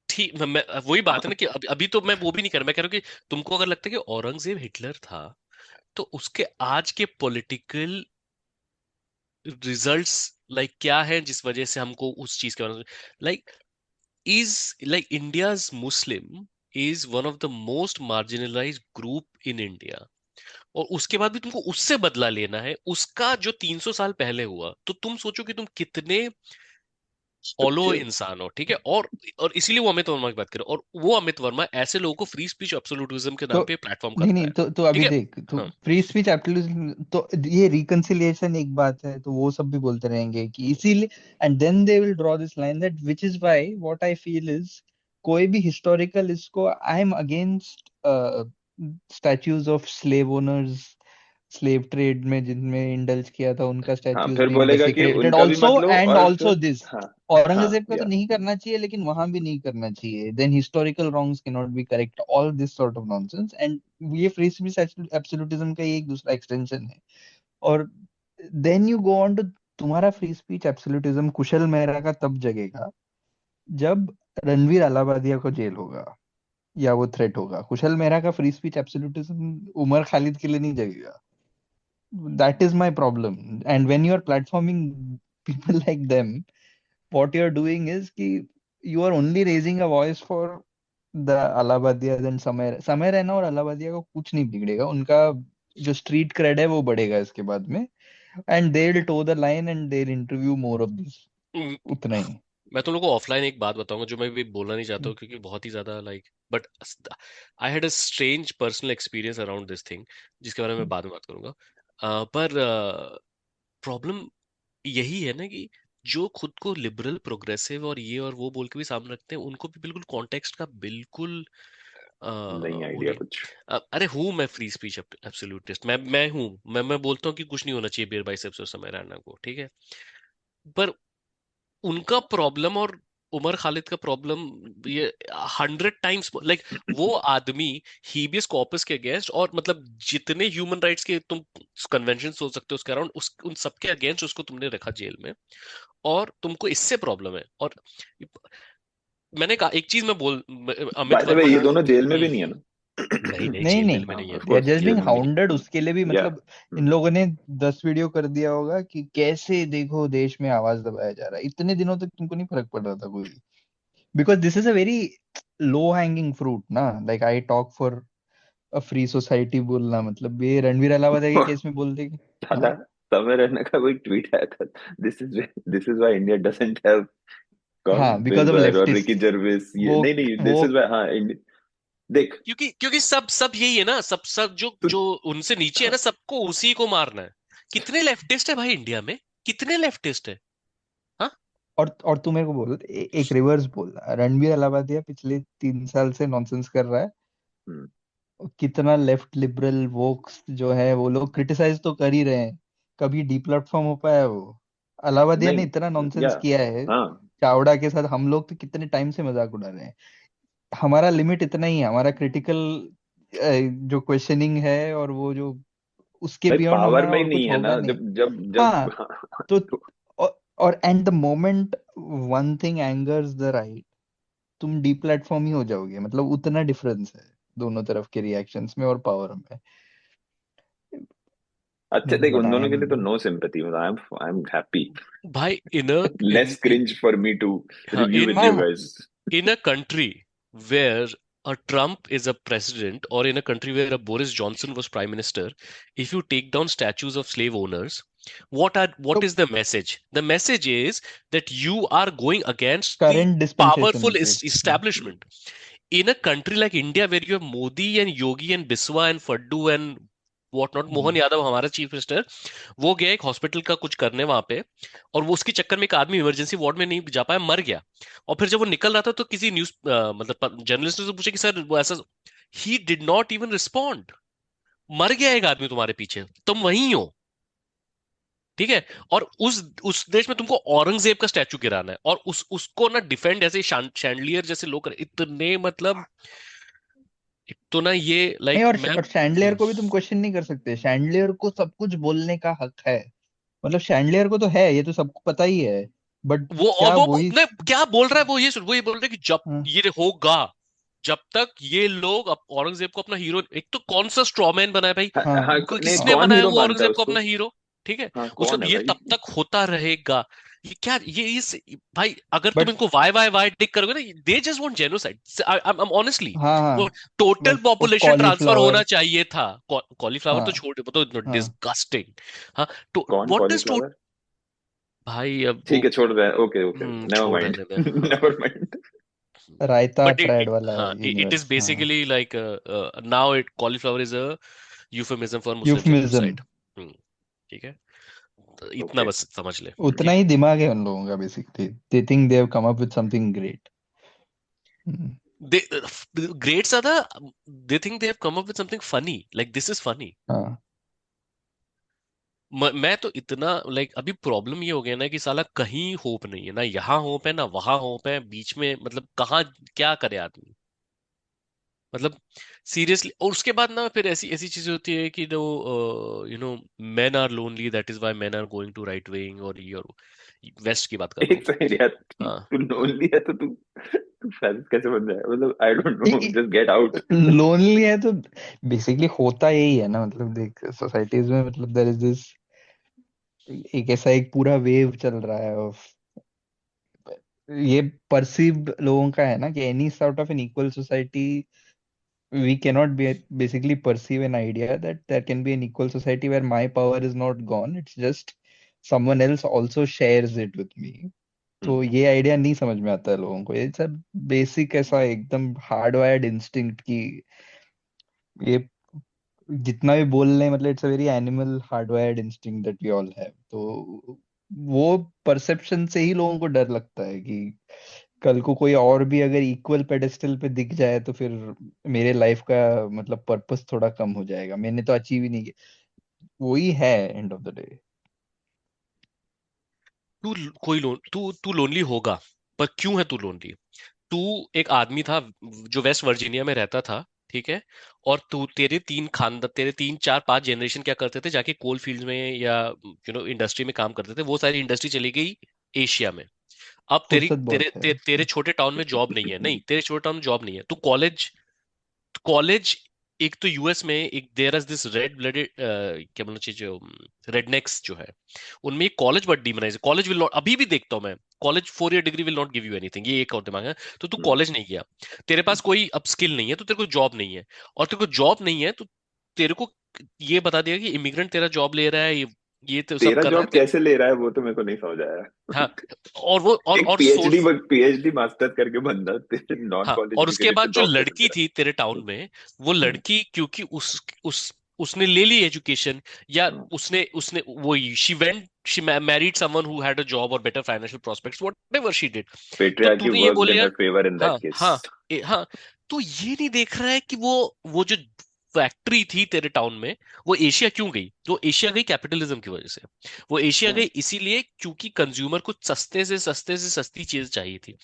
ठीक, मैं वही बात है ना कि अभी तो मैं वो भी नहीं कर रहा, मैं कह रहा हूँ कि तुमको अगर लगता है कि औरंगजेब हिटलर था, तो उसके आज के पॉलिटिकल रिजल्ट्स लाइक क्या है जिस वजह से हमको उस चीज के बारे में like is like India's Muslim is one of the most marginalized group in India। और उसके बाद भी तुमको उससे बदला लेना है उसका जो 300 साल पहले हुआ, तो तुम सोचो कि तुम कितने ऑलो स्ट्रक्चर। इंसान हो, ठीक है। और इसीलिए वो अमित वर्मा की बात करें, और वो अमित वर्मा ऐसे लोगों को फ्री स्पीच एब्सोल्यूटिज्म के तो नाम पे प्लेटफॉर्म नहीं करता नहीं, है, तो ठीक अभी है। देख, तो हाँ फ्री स्पीच एब्सोल्यूट, तो ये रिकंसिलिएशन एक बात है, तो वो सब भी बोलते रहेंगे कि इसीलिए, and then they will draw this line that which is why what I feel is कोई भी हिस्टोरिकल इसको, I am against statues of slave owners, slave trade में जिनमें इंडल्ज किया था उनका हाँ, स्टैच्यूज फिर बीइंग बोलेगा कि डेसिक्रेटेड उनका भी आल्सो, मत लो, एंड और आल्सो फिर दिस हाँ। हाँ, औरंगजेब का तो या नहीं करना चाहिए, लेकिन वहां भी नहीं करना चाहिए, then historical wrongs can not be correct, all this sort of nonsense, and ये फ्री स्पीच एब्सोल्यूटिज्म का ही एक दूसरा एक्सटेंशन है। और then you go on to, तुम्हारा free speech absolutism Kushal Mehra का तब जगेगा जब रणवीर अलाहाबादिया को जेल होगा या वो थ्रेट होगा। कुशल मेहरा का free speech absolutism Umar Khalid के लिए नहीं जगेगा। That is my problem. And when you are platforming people like them, what you are doing is कि you are only raising a voice for the Allahabadiyas and समय रैना और अलाहाबादिया को कुछ नहीं बिगड़ेगा, उनका जो स्ट्रीट क्रेड है वो बढ़ेगा इसके बाद में, and they'll toe the line and they'll interview more of this, हम्म, उतना ही। मैं तुम लोगों को ऑफलाइन एक बात बताऊंगा जो मैं भी बोलना नहीं चाहता हूँ क्योंकि बहुत ही ज्यादा like, but I had a strange personal experience around this thing जिसके बारे में बाद में बात करूंगा। पर प्रॉब्लम यही है ना कि जो खुद को लिबरल प्रोग्रेसिव और ये और वो बोल के भी सामने रखते हैं, उनको भी बिल्कुल कॉन्टेक्स्ट का बिल्कुल नहीं वो आइडिया नहीं। कुछ। अरे हूँ मैं फ्री स्पीच एब्सोल्यूटिस्ट, मैं हूँ, मैं बोलता हूँ कि कुछ नहीं होना चाहिए बियर बाइसेप्स और समय रैना को, ठीक है। पर उनका प्रॉब्लम और उमर खालिद का प्रॉब्लम ये 100 टाइम्स लाइक वो आदमी हीबियस कॉर्पस के अगेंस्ट, और मतलब जितने ह्यूमन राइट्स के तुम कन्वेंशन सोच सकते हो उसके अराउंड, उन सबके अगेंस्ट उसको तुमने रखा जेल में, और तुमको इससे प्रॉब्लम है। और मैंने कहा एक चीज मैं by Amit the way, Varma ये को, दोनों जेल में भी नहीं है ना। नहीं नहीं नहीं जेल नहीं, वेल में नहीं है। Of they are course just being jail में नहीं हाउंडेड, उसके लिए भी या। मतलब इन लोगों ने 10 वीडियो कर दिया होगा कि कैसे देखो देश में आवाज दबाया जा रहा है, इतने दिनों तक तुमको नहीं फर्क पड़ रहा था कोई, because this is a very low hanging fruit ना, like I talk for a free society बोलना, मतलब ये रणवीर अलाहाबादी के केस में बोल देगी। दादा, हाँ समय रहने का कोई ट्वीट आया था, this is why India doesn't have com हाँ, बिकॉज ऑफ विल्बर और रिकी लेफ्टिस्ट, जर्विस, ये वो नहीं नहीं, दिस वो इज व्हाई। हाँ, देख क्योंकि क्योंकि सब सब यही है ना, सब सब जो तू। जो उनसे नीचे है हाँ, ना, सबको उसी को मारना है। कितने लेफ्टिस्ट है भाई इंडिया में, कितने लेफ्टिस्ट है। हाँ और तू मेरे को बोल, एक रिवर्स बोल, रणवीर अलाहाबादिया पिछले 3 साल से नॉनसेंस कर रहा है, हम्म, कितना लेफ्ट लिबरल वोक्स जो है वो लोग क्रिटिसाइज तो कर ही रहे हैं, कभी डीप्लेटफॉर्म हो पाया वो? अलाहाबादिया ने नहीं, इतना या नॉनसेंस किया है हाँ, चावड़ा के साथ, हम लोग तो कितने टाइम से मजाक उड़ा रहे हैं। हमारा लिमिट इतना ही है, हमारा क्रिटिकल जो क्वेश्चनिंग है और वो जो उसके भाई बियॉन्ड पावर होगा ना, में ही और नहीं कुछ है होगा ना, नहीं। जब जब जब हाँ, हाँ, तो तो और and the moment one thing angers the right, तुम डी प्लेटफॉर्म ही हो जाओगे, मतलब उतना डिफरेंस है दोनों तरफ के रिएक्शंस में और पावर में। अच्छा देख, बट उन आई दोनों एम के लिए तो no sympathy, I am happy. भाई less cringe for me too हाँ रिव्यू इन विद हाँ यू हाँ गाइस। In a country where a Trump is a president, or in a country where a Boris Johnson was prime minister, if you take down statues of slave owners, what तो is the message? The message is that you are going against the current dispensation powerful के establishment. In a country like India, where you have Modi and Yogi and Biswa and Faddu and what not, Mohan Yadav हमारा chief minister, वो गया एक hospital का कुछ करने वहां पे, और वो उसके चक्कर में एक आदमी इमरजेंसी वार्ड में नहीं जा पाया, मर गया। और फिर जब वो निकल रहा था तो किसी न्यूज मतलब जर्नलिस्ट ने पूछा कि सर वो ऐसा, he did not even respond. मर गया एक आदमी तुम्हारे पीछे, तुम वहीं हो, ठीक है, और उस देश में तुमको औरंगजेब का स्टैचू गिराना है, और उसको ना डिफेंड ऐसे शैंडलियर जैसे लोग कर, इतने मतलब तो ना ये नहीं, लाइक मैं और शैंडलियर को भी तुम क्वेश्चन नहीं कर सकते। शैंडलियर को सब कुछ बोलने का हक है, मतलब शैंडलियर को तो है, ये तो सबको पता ही है, बट वो, और क्या वो वही नहीं, क्या बोल रहा है वो ये बोल रहा है कि जब हाँ, ये होगा, जब तक ये लोग औरंगजेब को अपना हीरो, एक तो कौन सा स्ट्रॉमैन बनाया भाई, हाँ, हाँ, नहीं, किसने कौन बनाया हीरो वो मानता है औरंगजेब को उसको? अपना हीरो, ठीक है, हाँ, उसको कौन है ये भाई? तब तक होता रहेगा। ये क्या, ये इस भाई, अगर तुम बट इनको वाई वाई वाई टिक करोगे ना, they just want genocide, I am honestly, हाँ वो हाँ, टोटल बस वो पॉपुलेशन ट्रांसफर कॉलीफ्लावर, होना चाहिए था। कॉलीफ्लावर तो हाँ छोड़, वो तो हाँ, डिस्गस्टिंग। हाँ, तो कौन व्हाट डज, कॉलीफ्लावर? भाई अब वो ठीक है, छोड़ रहे हैं, ओके ओके, नेवर छोड़ माइंड। रहने दे, हाँ। Never mind. रायता बट ट्रेड वाला हाँ, इट इज यूनिवर्स, हाँ, basically like now it cauliflower is a euphemism for Muslim euphemism. Genocide. ठीक है, तो इतना ओके। बस समझ ले, उतना ठीक ही है। दिमाग है उन लोगों का, basically they think they have come up with something great. They the grades are they think they have come up with something funny, like this is funny. हाँ, मैं तो इतना लाइक अभी प्रॉब्लम ये हो गया ना कि साला कहीं होप नहीं है, ना यहाँ होप है ना वहां होप है, बीच में मतलब कहाँ क्या करे आदमी, मतलब सीरियसली। और उसके बाद ना फिर ऐसी ऐसी चीजें होती है कि no, you know, men are lonely, that is why men are going to right wing, और ये और वेस्ट की बात कर रहा हूँ। एक सेकंड यार, हाँ, तू लोनली है तो तू फैसिस्ट कैसे बन जाए? मतलब I don't no, just get out. Lonely है तो बेसिकली होता यही है ना, मतलब देख सोसाइटीज में, मतलब देयर इज दिस, एक ऐसा एक पूरा वेव चल रहा है ऑफ, ये परसीव्ड लोगों का है ना, कि any sort of an equal society, we cannot be basically perceive an idea that there can be an equal society where my power is not gone, it's just someone else also shares it with me. तो ये idea नहीं समझ में आता है लोगों को, ये सब बेसिक ऐसा एकदम हार्डवायर्ड इंस्टिंक्ट की, ये जितना भी बोल रहे हैं, मतलब it's a very animal hardwired instinct that we all have. तो वो परसेप्शन से ही लोगों को डर लगता है कि कल को कोई और भी अगर इक्वल पेडेस्टल पे दिख जाए तो फिर मेरे लाइफ का मतलब पर्पस थोड़ा कम हो जाएगा, मैंने तो अचीव ही नहीं किया। वही है एंड ऑफ द डे। तू कोई लोन तू तू लोनली होगा, पर क्यों है तू लोनली? तू एक आदमी था जो वेस्ट वर्जीनिया में रहता था, ठीक है, और तू, तेरे तीन खानदान, तेरे तीन चार पांच जनरेशन क्या करते थे, जाके कोल फील्ड में या इंडस्ट्री में काम करते थे, वो सारी इंडस्ट्री चली गई एशिया में। अब फुर्सत बहुत है। तेरे छोटे टाउन में जॉब नहीं है, नहीं, तेरे छोटे टाउन में जॉब नहीं है, तू कॉलेज कॉलेज एक तो यूएस में एक there is this red blooded, क्या बोलना चाहिए, जो रेडनेक्स जो है, उनमें college but demonize, college will not, अभी भी देखता हूं मैं, college 4 year degree will not give you anything, ये एक और दिमाग है। तो तू कॉलेज नहीं गया, तेरे पास कोई अब स्किल नहीं है, तो तेरे को जॉब नहीं है, और तेरे को जॉब नहीं है तो तेरे को ये बता दिया कि इमिग्रेंट तेरा जॉब ले रहा है, ये तो सब तेरा कर रहा जॉब है कैसे ले रहा है वो तो मेरे को नहीं समझ आया। हाँ, और वो एक और पीएचडी सोर्स, पीएचडी मास्टर करके बंदा तेरे नॉन हाँ, कॉलेज और उसके एजुकेटेड बाद से जो जॉब कैसे लड़की ले थी तेरे टाउन में, वो रहा है? लड़की क्योंकि उसने ले ली एजुकेशन, या हाँ, उसने उसने वो she married someone who had a job और better financial prospects, whatever she did, तो patriarchy तूने ये worked बोल in लिया। her favor in हाँ that case. हाँ, हाँ, तो ये नहीं देख रहा है कि वो जो फैक्ट्री थी तेरे टाउन में, वो एशिया क्यों गई? वो एशिया गई कैपिटलिज्म की वजह से, वो एशिया हाँ, गई इसीलिए क्योंकि कंज्यूमर को सस्ते से सस्ते से सस्ती चीज चाहिए थी।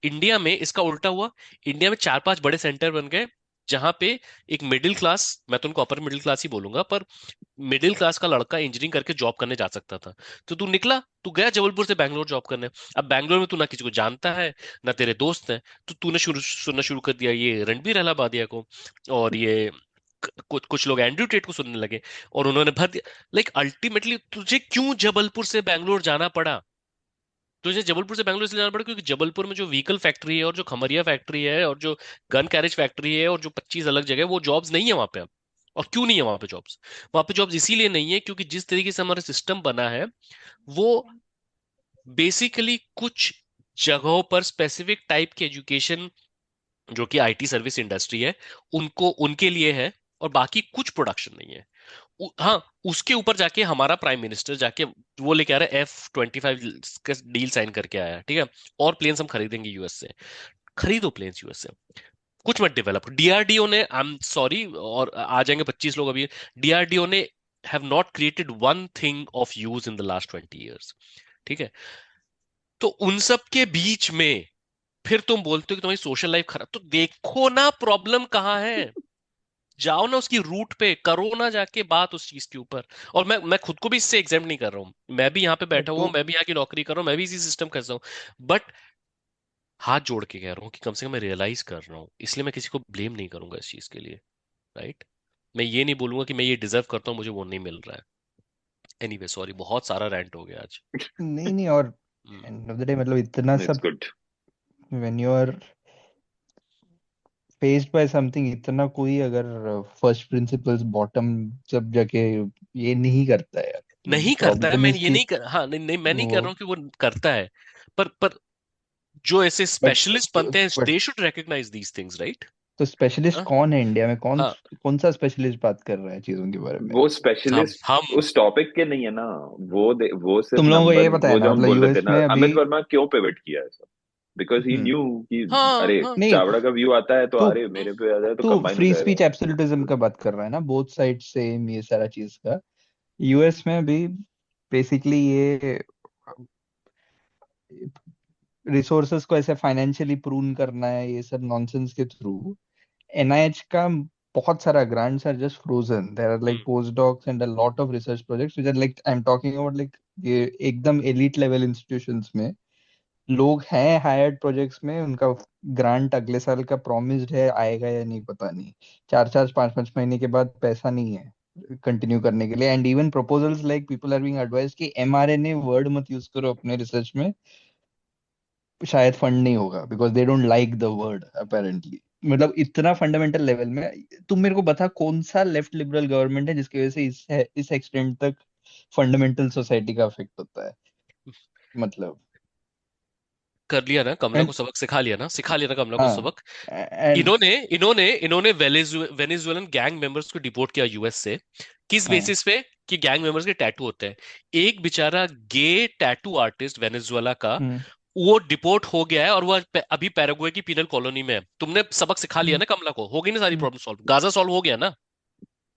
इंडिया में इसका उल्टा हुआ, इंडिया में 4-5 बड़े सेंटर बन गए, जहां पे एक मिडिल क्लास, मैं तो उनको अपर मिडिल क्लास ही बोलूंगा, पर मिडिल क्लास का लड़का इंजीनियरिंग करके जॉब करने जा सकता था। तो तू निकला, तू गया जबलपुर से बैंगलोर जॉब करने। अब बैंगलोर में तू ना किसी को जानता है, ना तेरे दोस्त हैं, तो तूने सुनना शुरू कर दिया ये रणबीर अलाहाबादिया को, और ये कुछ लोग एंड्रयू टेट को सुनने लगे, और उन्होंने भर दिया। लाइक अल्टीमेटली तुझे क्यों जबलपुर से बैंगलोर जाना पड़ा? तुझे जबलपुर से बैंगलोर इसलिए जाना पड़ा क्योंकि जबलपुर में जो व्हीकल फैक्ट्री है और जो खमरिया फैक्ट्री है और जो गन कैरेज फैक्ट्री है और जो 25 अलग जगह है, वो जॉब्स नहीं है वहां पे अब। और क्यों नहीं है वहां पे जॉब्स? वहां पे जॉब्स इसीलिए नहीं है क्योंकि जिस तरीके से हमारा सिस्टम बना है, वो बेसिकली कुछ जगहों पर स्पेसिफिक टाइप की एजुकेशन, जो कि आईटी सर्विस इंडस्ट्री है, उनको उनके लिए है, और बाकी कुछ प्रोडक्शन नहीं है। हाँ, उसके ऊपर जाके हमारा प्राइम मिनिस्टर जाके वो लेके आ रहा है F-25 का डील साइन करके आया है, ठीक है, और प्लेन्स हम खरीदेंगे यूएस से। खरीदो प्लेन्स यूएस से, कुछ मत डेवलप। डीआरडीओ ने, आई एम सॉरी, और आ जाएंगे 25 लोग अभी, डीआरडीओ ने have not created one thing of use in the last 20 years, ठीक है। तो उन सब के बीच में फिर तुम बोलते हो कि तुम्हारी सोशल लाइफ खराब, तो देखो ना प्रॉब्लम कहाँ है, जाओ ना उसकी रूट पे, करो ना जाके बात उस चीज के ऊपर। और मैं खुद को भी इससे एग्जाम नहीं कर रहा हूँ, मैं भी यहाँ पे बैठा हुआ तो हूँ, मैं भी यहाँ की नौकरी कर रहा हूँ, मैं भी इसी सिस्टम कर रहा हूँ, बट हाथ जोड़ के कह रहा हूँ कि कम से कम मैं रियलाइज कर रहा हूँ, इसलिए मैं किसी को ब्लेम नहीं करूंगा इस चीज के लिए, राइट। मैं ये नहीं बोलूंगा कि मैं ये डिजर्व करता हूँ, मुझे वो नहीं मिल रहा है। एनीवे सॉरी, बहुत सारा रेंट हो गया आज। नहीं नहीं, और hmm, end of the day मतलब इतना इट्स सब good. When you are faced by something, इतना कोई अगर फर्स्ट प्रिंसिपल्स बॉटम जब जाके ये नहीं करता है यार, नहीं करता है, प्रॉब्लम मैं इज ये कि नहीं कर, हाँ नहीं नहीं, मैं नहीं कर वो, रहा हूँ कि वो करता है, पर जो ऐसे बट स्पेशलिस्ट बनते हैं, but they should recognise these things, right. तो स्पेशलिस्ट हाँ कौन है इंडिया में, कौन हाँ, कौन सा स्पेशलिस्ट बात कर रहा है चीजों के बारे में? वो स्पेशलिस्ट हम उस टॉपिक के नहीं है ना। वो सिर्फ तुम लोगों को ये नंबर, पता है वो ना, जो हम मतलब बोल रहे थे यूएस ना, में अभी अमित वर्मा क्यों पिवट किया है, बिकॉज ही हम्म न्यू कि हाँ अरे हाँ नहीं, चावड़ा का व्यू आता है तो तू अरे मेरे पे आ जाए तो तू कंबाइन हो फ्री जाएगा। स्पीच एब्सोल्यूटिज्म का बात कर रहा है ना, बोथ साइड सेम ये सारा चीज का। यूएस में भी बेसिकली ये रिसोर्सेस को ऐसे फाइनेंशियली प्रून करना है, ये सब नॉनसेंस के थ्रू एनआईएच का बहुत सारा grants are just frozen. There are like hmm post docs and a lot of research projects which are like, I am talking about like ये एकदम एलीट लेवल इंस्टीट्यूशंस में लोग हैं हायर्ड प्रोजेक्ट्स में, उनका ग्रांट अगले साल का प्रॉमिस्ड है, आएगा या नहीं पता नहीं। 4 4 5 5 महीने के बाद पैसा नहीं है कंटिन्यू करने के लिए। And even proposals like people are being advise कि एमआरएनए वर्ड मत यूज करो अपने रिसर्च में, शायद फंड नहीं होगा because they don't like the word apparently. मतलब इतना फंडामेंटल लेवल में। तुम मेरे को बता कौन सा लेफ्ट लिबरल गवर्नमेंट है जिसकी वजह से इस एक्सटेंट तक फंडामेंटल सोसाइटी का अफेक्ट होता है, मतलब। कर लिया ना कमला एंड को सबक, सिखा लिया ना, सिखा लिया ना कमला को हाँ सबक। एंड इन्होंने इन्होंने इन्होंने वेनेजुएलन गैंग मेंबर्स को डिपोर्ट किया यूएस से, किस हाँ बेसिस पे? कि गैंग मेंबर्स के टैटू होते हैं। एक बेचारा गे टैटू आर्टिस्ट वेनेजुएला का, हम्म वो डिपोर्ट हो गया है और वो अभी पैराग्वे की पीनल कॉलोनी में है। तुमने सबक सिखा लिया हम्म ना कमला को, हो गई ना सारी हम्म प्रॉब्लम सॉल्व, गाजा सॉल्व हो गया ना,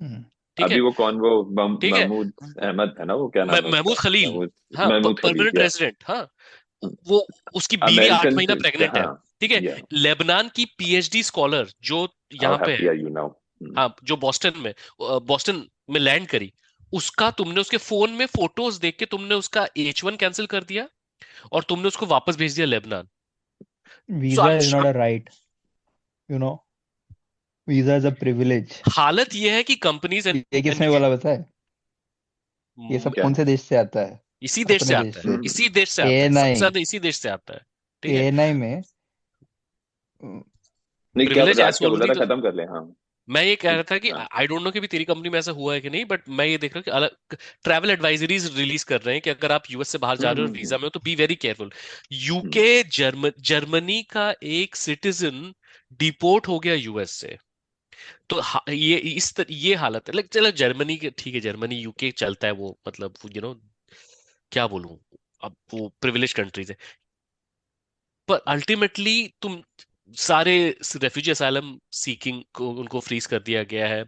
हम्म ठीक अभी है। वो कौन, वो ठीक है, महमूद अहमद है ना, वो क्या नाम है महमूद उसका? खलील, महमूद, हाँ, महमूद खलील परमानेंट या रेजिडेंट, हाँ। वो, उसकी बीवी आठ अमेरिकन, महीना प्रेग्नेंट है, हाँ ठीक है। या लेबनान की पीएचडी स्कॉलर जो हाउ यहाँ पे हैप्पी है, आर यू नाउ। हाँ, जो बॉस्टन में लैंड करी, उसका तुमने उसके फोन में फोटोज देख के तुमने उसका H1 कैंसिल कर दिया और तुमने उसको वापस भेज दिया Lebanon. So visa is not a right, you know, visa is a privilege. हालत ये है कि कंपनीज एंड ये किसने बोला पता है? ये सब क्या? कौन से देश से आता है? इसी देश से अपने देश आता है, से। इसी देश से आता है, सबसे एएनआई, ज्यादा इसी देश से आता है, ठीक है। एएनआई में नहीं, क्या प्रिविलेज राज क्या बोल ऑलरेडी, रहा था, खत्म कर ले। हाँ मैं ये कह रहा था कि हाँ। आई डोंट नो कि भी तेरी कंपनी में ऐसा हुआ है कि नहीं, बट मैं ये देख रहा हूँ कि अलग ट्रैवल एडवाइजरीज रिलीज कर रहे हैं कि अगर आप यूएस से बाहर जा रहे हो और वीजा में हो तो be very careful. Hmm. UK, Germany का एक सिटीजन डिपोर्ट हो गया यूएस से। तो ये हालत है। चलो जर्मनी के, ठीक है, जर्मनी यूके चलता है, वो मतलब क्या बोलूं, अब वो प्रिविलेज कंट्रीज है, पर अल्टीमेटली तुम सारे रेफ्यूजी असाइलम सीकिंग को उनको फ्रीज कर दिया गया है।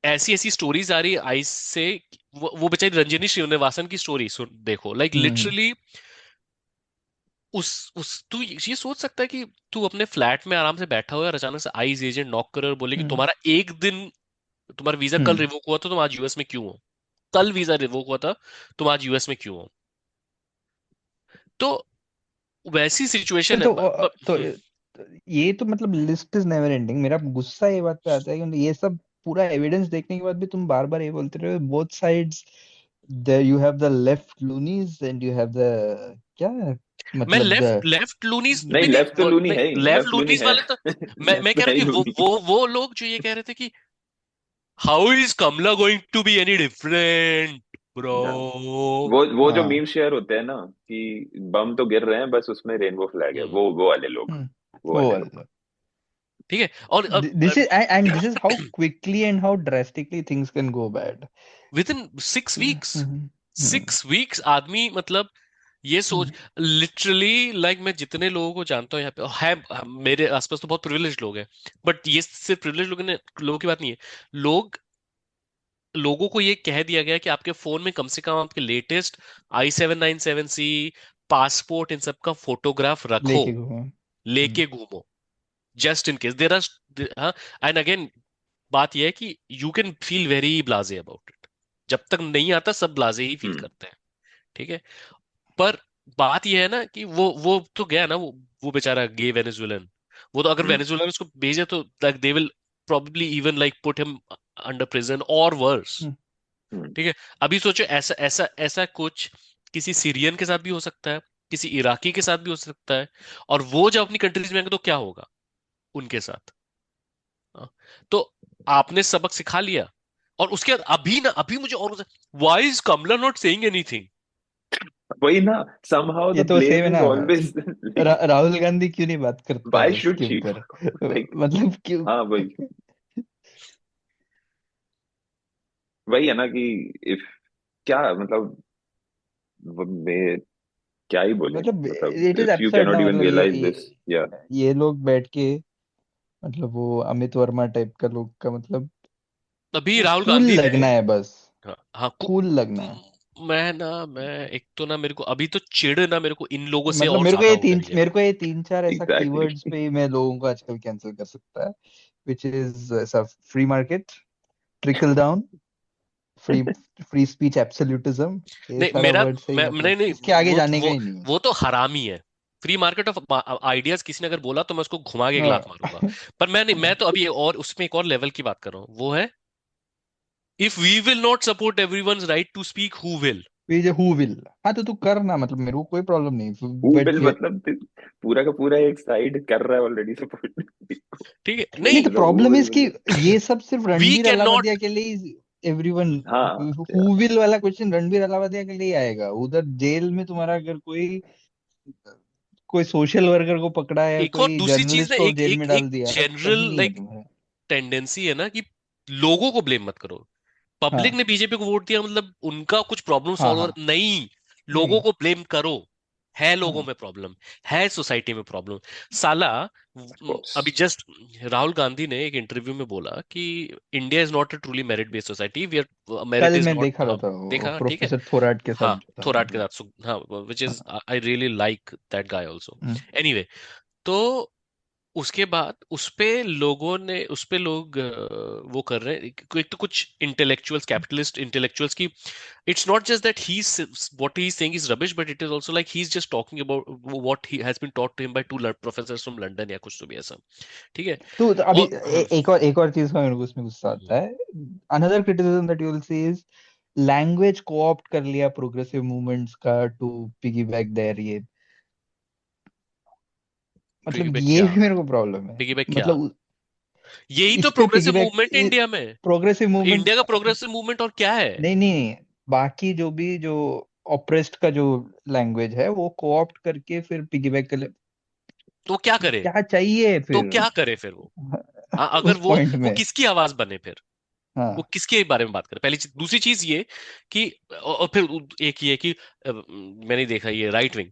ऐसी ऐसी स्टोरीज आ रही है आइस से, वो बेचारी रंजनी श्रीनिवासन की स्टोरी सुन, देखो, लाइक हम्म लिटरली उस तू ये सोच सकता है कि तू अपने फ्लैट में आराम से बैठा हुआ है और अचानक से आईस एजेंट नॉक करे और बोले कि हम्म तुम्हारा एक दिन, तुम्हारा वीजा कल हम्म रिवोक हुआ था, तुम आज यूएस में क्यों हो? कल वीजा रिवोक हुआ था, तुम आज यूएस में क्यों हो? तो वैसी सिचुएशन है। ये तो मतलब लिस्ट इज नेवर एंडिंग। मेरा गुस्सा ये बात पे आता है कि ये सब पूरा एविडेंस देखने के बाद भी तुम बार बार ये बोलते रहे both sides there you have the left loonies and you have the क्या मैं मतलब the लेफ्ट लूनीज नहीं, भी लेफ्ट तो लूनी है नहीं, ही, लेफ्ट लेफ्ट लूनी लूनीज है। वाले तो मैं लेफ्ट कह तो रहा है हूँ ही कि लूनी। वो लोग जो ये कह रहे थे कि how is Kamala going to be any different bro. हाँ, वो जो हाँ मीम शेयर होते हैं ना कि बम तो गिर रहे हैं, बस उसमें रेनबो फ्लैग है, वो वाले लोग, वो वो वाले लोग। वाला ठीक है। और this is and this is how quickly and how drastically things can go bad. With in 6 weeks, hmm, 6 weeks आदमी मतलब ये सोच लिटरली लाइक मैं जितने लोगों को जानता हूँ यहाँ पे है, मेरे आसपास तो बहुत प्रिविलेज लोग हैं, बट ये सिर्फ प्रिविलेज लोगों की बात नहीं है। लोगों को ये कह दिया गया कि आपके फोन में कम से कम आपके लेटेस्ट i797C पासपोर्ट इन सब का फोटोग्राफ रखो, लेके घूमो। लेके घूमो, just in case there are. And again बात यह है कि you can feel very blasé about it, जब तक नहीं आता सब ब्लाजे ही फील करते हैं, ठीक है। पर बात यह है ना कि वो तो गया ना, वो बेचारा गे वेनेजुएलन, वो तो अगर वेनेजुएला उसको भेजे तो they will probably even like put him under prison और वर्स, ठीक है। अभी सोचो ऐसा ऐसा ऐसा कुछ किसी सीरियन के साथ भी हो सकता है, किसी इराकी के साथ भी हो सकता है, और वो जब अपनी कंट्रीज में आएंगे तो क्या होगा उनके साथ। हाँ, तो आपने सबक सिखा लिया, और उसके बाद अभी मुझे और why is Kamala not saying anything. वही ना, somehow ये the तो सेम blame है is ना, always राहुल गांधी क्यों नहीं बात करता why है should इसके she? ऊपर? Like, मतलब क्यों? हाँ वही है ना कि if क्या मतलब मैं क्या ही बोलूं, मतलब मतलब it is if you absurd cannot ना, even मतलब realize this, yeah, ये लोग बैठ के मतलब वो अमित वर्मा टाइप का लोग का मतलब अभी वो राहुल कूल गांधी ने लगना है बस, हाँ कूल लगना है। मैं एक तो ना मेरे को अभी तो चिढ़ ना मेरे को इन लोगों से मतलब और ज्यादा हो गई है। मेरे को ये 3-4 ऐसा exactly. कीवर्ड्स पे ही मैं लोगों को आजकल कैंसिल कर सकता है, which is ऐसा free market, trickle down, free free speech, absolutism, ये नहीं सारा मेरा वर्ड से ही मतलब नहीं इसके आगे वो जाने का वो ही नहीं वो तो हरामी है। फ्री मार्केट ऑफ आइडियाज किसी ने अगर बोला तो मैं उसको घुमा के एक है। लात मारूंगा। पर मैं नहीं, मैं तो अभी और उसमें एक और लेवल की बात कर रहा हूँ, वो है if we will not support everyone's right to speak who will. Who will, हाँ तो तू करना, मतलब मेरे को कोई प्रॉब्लम नहीं, Who बट will मतलब पूरा का पूरा एक साइड कर रहा है ऑलरेडी सपोर्ट। ठीक है, नहीं तो मतलब who प्रॉब्लम will इज कि ये सब सिर्फ वी रणबीर कैन नॉट। अलावदिया के लिए, एवरीवन हाँ हु विल वाला क्वेश्चन रणबीर अलावदिया के लिए आएगा। उधर जेल में तुम्हारा अगर कोई कोई सोशल वर्कर को पकड़ा है, एक और कोई दूसरी चीज जर्नलिस्ट ना, को एक जेल एक में डाल एक दिया, जनरल कभी नहीं है लाइक तुम्हारा। टेंडेंसी है ना कि लोगों को ब्लेम मत करो। पब्लिक हाँ ने बीजेपी को वोट दिया मतलब उनका कुछ प्रॉब्लम हाँ सॉल्वर हाँ नहीं, लोगों नहीं को ब्लेम करो। है लोगों हाँ में प्रॉब्लम, है सोसाइटी में प्रॉब्लम। साला of course. अभी जस्ट राहुल गांधी ने एक इंटरव्यू में बोला कि India is not a truly merit based society, we are merit कल इज मैं देख नॉट। रहा था वो देखा, ठीक है। प्रोफेसर थोराट के साथ हाँ, जो था। थोराट के साथ हाँ, which is I really like that guy also. Hmm, anyway, तो उसके बाद उस पे लोग वो कर रहे हैं। एक तो कुछ इंटेलेक्चुअल्स, कैपिटलिस्ट इंटेलेक्चुअल्स की, it's not just that he what he is saying is rubbish, but it is also like he is just talking about what he has been taught to him by 2 professors from London या कुछ तो भी ऐसा, ठीक है। तो अभी और एक और चीज का मेरे को उसमें गुस्सा आता है। Another criticism that you will see is language को ऑप्ट कर लिया प्रोग्रेसिव मूवमेंट्स का टू पिगीबैक देयर, ये मतलब पिगीबैक ये क्या? भी मेरे को प्रॉब्लम है। पिगीबैक क्या? मतलब यही तो इस पे प्रोग्रेसिव पिगीबैक, मूवमेंट है इंडिया में। प्रोग्रेसिव मूवमेंट इंडिया का प्रोग्रेसिव मूवमेंट और क्या है? नहीं नहीं, बाकी जो भी जो ऑप्रेस्ड का जो लैंग्वेज है वो कोऑप्ट करके फिर पिगीबैक कर ले, तो क्या तो करे? क्या चाहिए तो फिर क्या करे फिर वो? अगर उस वो पॉइंट वो में। किसकी आवाज बने फिर? वो हाँ किसके बारे में बात करे? पहली चीज। दूसरी चीज ये कि और फिर एक ये कि मैंने देखा ये राइट विंग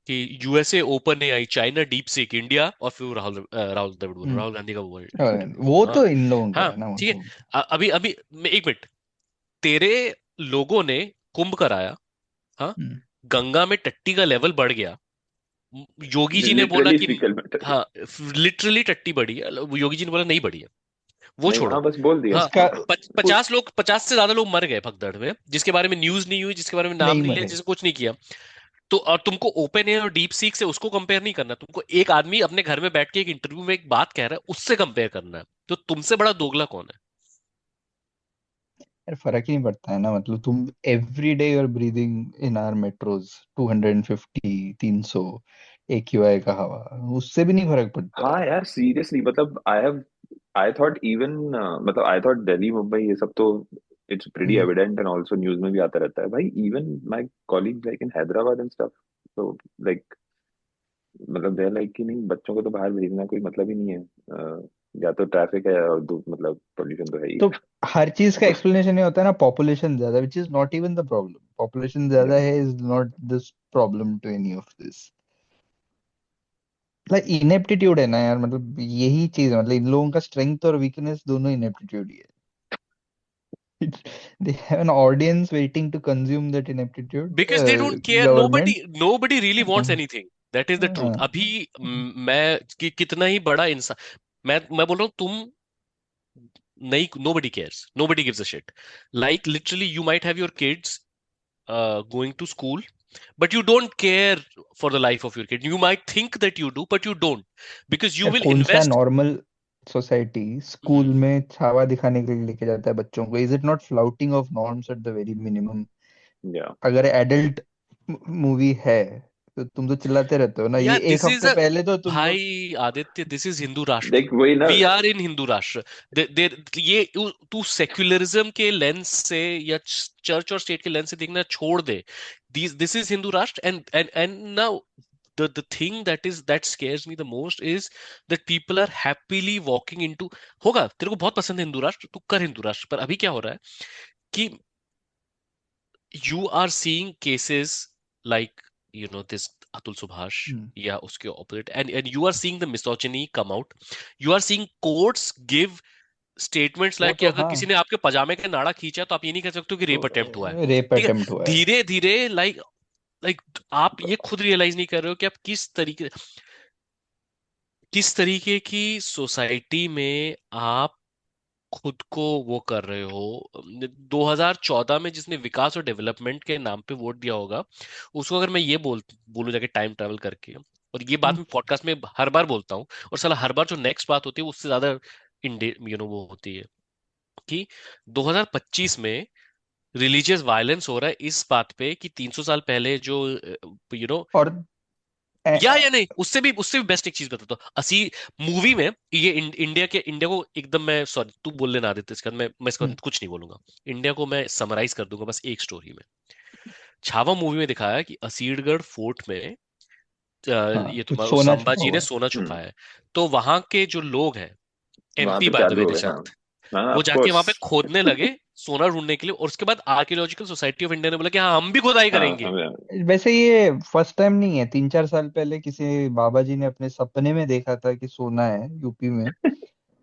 कि USA open AI, China deep seek, India, और फिर राहुल द्रविड़ बोल रहा हूँ, राहुल गांधी का वर्ल्ड। वो हाँ तो इन लोगों का हाँ, है ना, वो ठीक है। तो अभी अभी एक मिनट, तेरे लोगों ने कुंभ कराया, हाँ, हम्म, गंगा में टट्टी का लेवल बढ़ गया, योगी जी ने बोला लिटरली कि फीकल मैटर। हाँ लिटरली टट्टी बढ़ी है, योगी जी ने बोला नहीं बढ़ी है, वो नहीं, छोड़ो। हाँ बस बोल दिया। हाँ, इसका 50 से ज्यादा लोग मर गए भगदड़ में, जिसके बारे में न्यूज नहीं हुई, जिसके बारे में नाम नहीं नहीं लिया, मरे। जिसने कुछ नहीं किया। तो और तुमको ओपन एआई और डीप सीक से उसको कंपेयर नहीं करना, तुमको एक आदमी अपने घर में बैठ के एक इंटरव्यू में एक बात कह रहा है उससे कंपेयर करना है। तो तुमसे बड़ा दोगला कौन है? यार फर्क ही नहीं पड़ता है ना, मतलब तुम every day you are breathing in our metros 250 300 AQI का हवा, उससे भी नहीं फर्क पड़ता हाँ है। यार सीरियसली, मतलब आई थॉट इवन मतलब आई थॉट दिल्ली मुंबई ये सब तो it's pretty hmm. Evident and also news में भी आता रहता है भाई। Even my colleague like in Hyderabad and stuff, तो लाइक मतलब दे लाइक कि नहीं, बच्चों को तो बाहर भेजना कोई मतलब ही नहीं है। या तो ट्रैफिक है और मतलब पोल्यूशन तो है ही। तो हर चीज का एक्सप्लेनेशन ये होता है ना, पॉपुलेशन ज्यादा, which is not even the problem. Population ज्यादा है is not this problem to any of this. मतलब इनेप्टीट्यूड है ना यार, मतलब यही चीज है, मतलब इन लोगों का स्ट्रेंथ और वीकनेस दोनों इनेप्टीट्यूड ही है। They have an audience waiting to consume that ineptitude. Because they don't care, Government. Nobody really wants हाँ, anything, that is the truth. हाँ, अभी कितना ही बड़ा इंसान, मैं बोल रहा हूँ, तुम नहीं, nobody cares, nobody gives a shit. Like literally you might have your kids going to school, but you don't care for the life of your kid. You might think that you do, but you don't, because you यार will कौन सा invest. Normal society school Mhm. में छावा दिखाने के लिए लेके जाता है बच्चों को? Is it not flouting of norms at the very minimum? या अगर एडल्ट मूवी है तो तुम तो चिल्लाते रहते हो ना, ये Yeah, एक this is हफ्ते a, पहले तो तुम लोग। भाई आदित्य, दिस इज हिंदू राष्ट्र, देख वही ना। वी आर इन हिंदू राष्ट्र। ये तू सेक्युलरिज्म के लेंस से या चर्च और स्टेट के लेंस से देखना छोड़ दे। दिस इज हिंदू राष्ट्र, and now the thing that scares me the most is that people are happily walking into, होगा तेरे को बहुत पसंद है हिंदू राष्ट्र, तू कर हिंदू राष्ट्र, पर अभी क्या हो रहा है कि you are seeing cases like, this Atul Subhash, हम्म, या उसके opposite, and you are seeing the misogyny come out. You are seeing courts give statements वो like कि तो अगर हाँ, किसी ने आपके पजामे का नाड़ा खींचा तो आप ये नहीं कह सकते हो कि रेप अटेम्प्ट हुआ है। तो रेप ठीक है, अटेम्प्ट हुआ है। धीरे धीरे लाइक आप ये खुद रियलाइज नहीं कर रहे हो कि आप किस तरीके की सोसाइटी में आप खुद को वो कर रहे हो। 2014 में जिसने विकास और डेवलपमेंट के नाम पे वोट दिया होगा, उसको अगर मैं ये बोलूं जाके टाइम ट्रैवल करके, और ये बात हम्म, मैं पॉडकास्ट में हर बार बोलता हूँ, और साला हर बार जो नेक्स्ट बात होती है उससे ज्यादा इंडे वो होती है कि 2025 में रिलीजियस वायलेंस हो रहा है इस बात पे कि 300 साल पहले जो यू नो और या नहीं, उससे भी बेस्ट एक चीज बताता हूँ। असी मूवी में ये इंडिया को एकदम, मैं सॉरी तू बोल लेना आदित्य, इसका मैं इसका कुछ नहीं बोलूंगा। इंडिया को मैं समराइज कर दूंगा बस एक स्टोरी में। छावा मूवी में दिखाया कि असीरगढ़ फोर्ट में हाँ, ये कुछ तुम्हारा सोना छुपा संभाजी हुआ ने है। सोना हम्म। छुपाया है। तो वहां के जो लोग हैं, वहां एमपी पे बाय द वे चालू हो गए, हाँ। निशंक, हाँ वो ऑफ जाके कोर्स। वहां पे खोदने लगे सोना ढूंढने के लिए, और उसके बाद आर्कियोलॉजिकल सोसाइटी ऑफ इंडिया ने बोला कि हाँ हम भी खुदाई हाँ करेंगे। वैसे ये फर्स्ट टाइम नहीं है, 3 4 साल पहले किसी बाबा जी ने अपने सपने में देखा था कि सोना है यूपी में,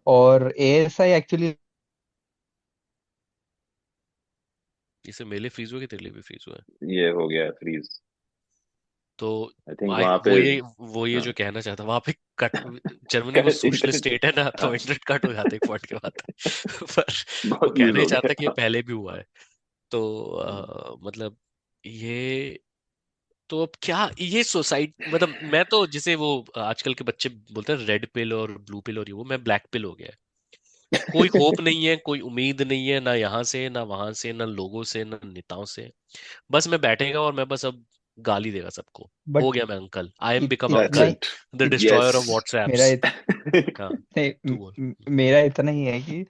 और एएसआई एक्चुअली। इसे मेले फ्रीज हुआ कि तेरे लिए भी फ्रीज हुआ है? ये हो गया फ्रीज। तो आई थिंक वहां पे। वो ये हाँ। जो कहना चाहता, वहां पे कट, जर्मनी वो सोशलिस्ट इंटरनेट स्टेट है ना, तो इंटरनेट कट हो जाता है एक पॉइंट के बाद। पर वो बहुत यूज कहना ही हो चाहता कि ये गया। पहले भी हुआ है। तो मतलब ये, तो अब क्या ये सोसाइटी, मतलब मैं तो जिसे वो आजकल के बच्चे बोलते हैं रेड पिल और ब्लू पिल, और ये वो, मैं ब्लैक पिल हो गया है। कोई होप नहीं है, कोई उम्मीद नहीं है, ना यहाँ से ना वहां से, ना लोगों से ना नेताओं से। बस मैं बैठेगा और मैं बस अब गाली देगा सबको। हो बट गया मैं uncle, I am become that's इतना uncle, he, it. The yes. Destroyer of मेरा व्हाट्सएप्स। हाँ, नहीं, तू बोल। मेरा इतना ही है कि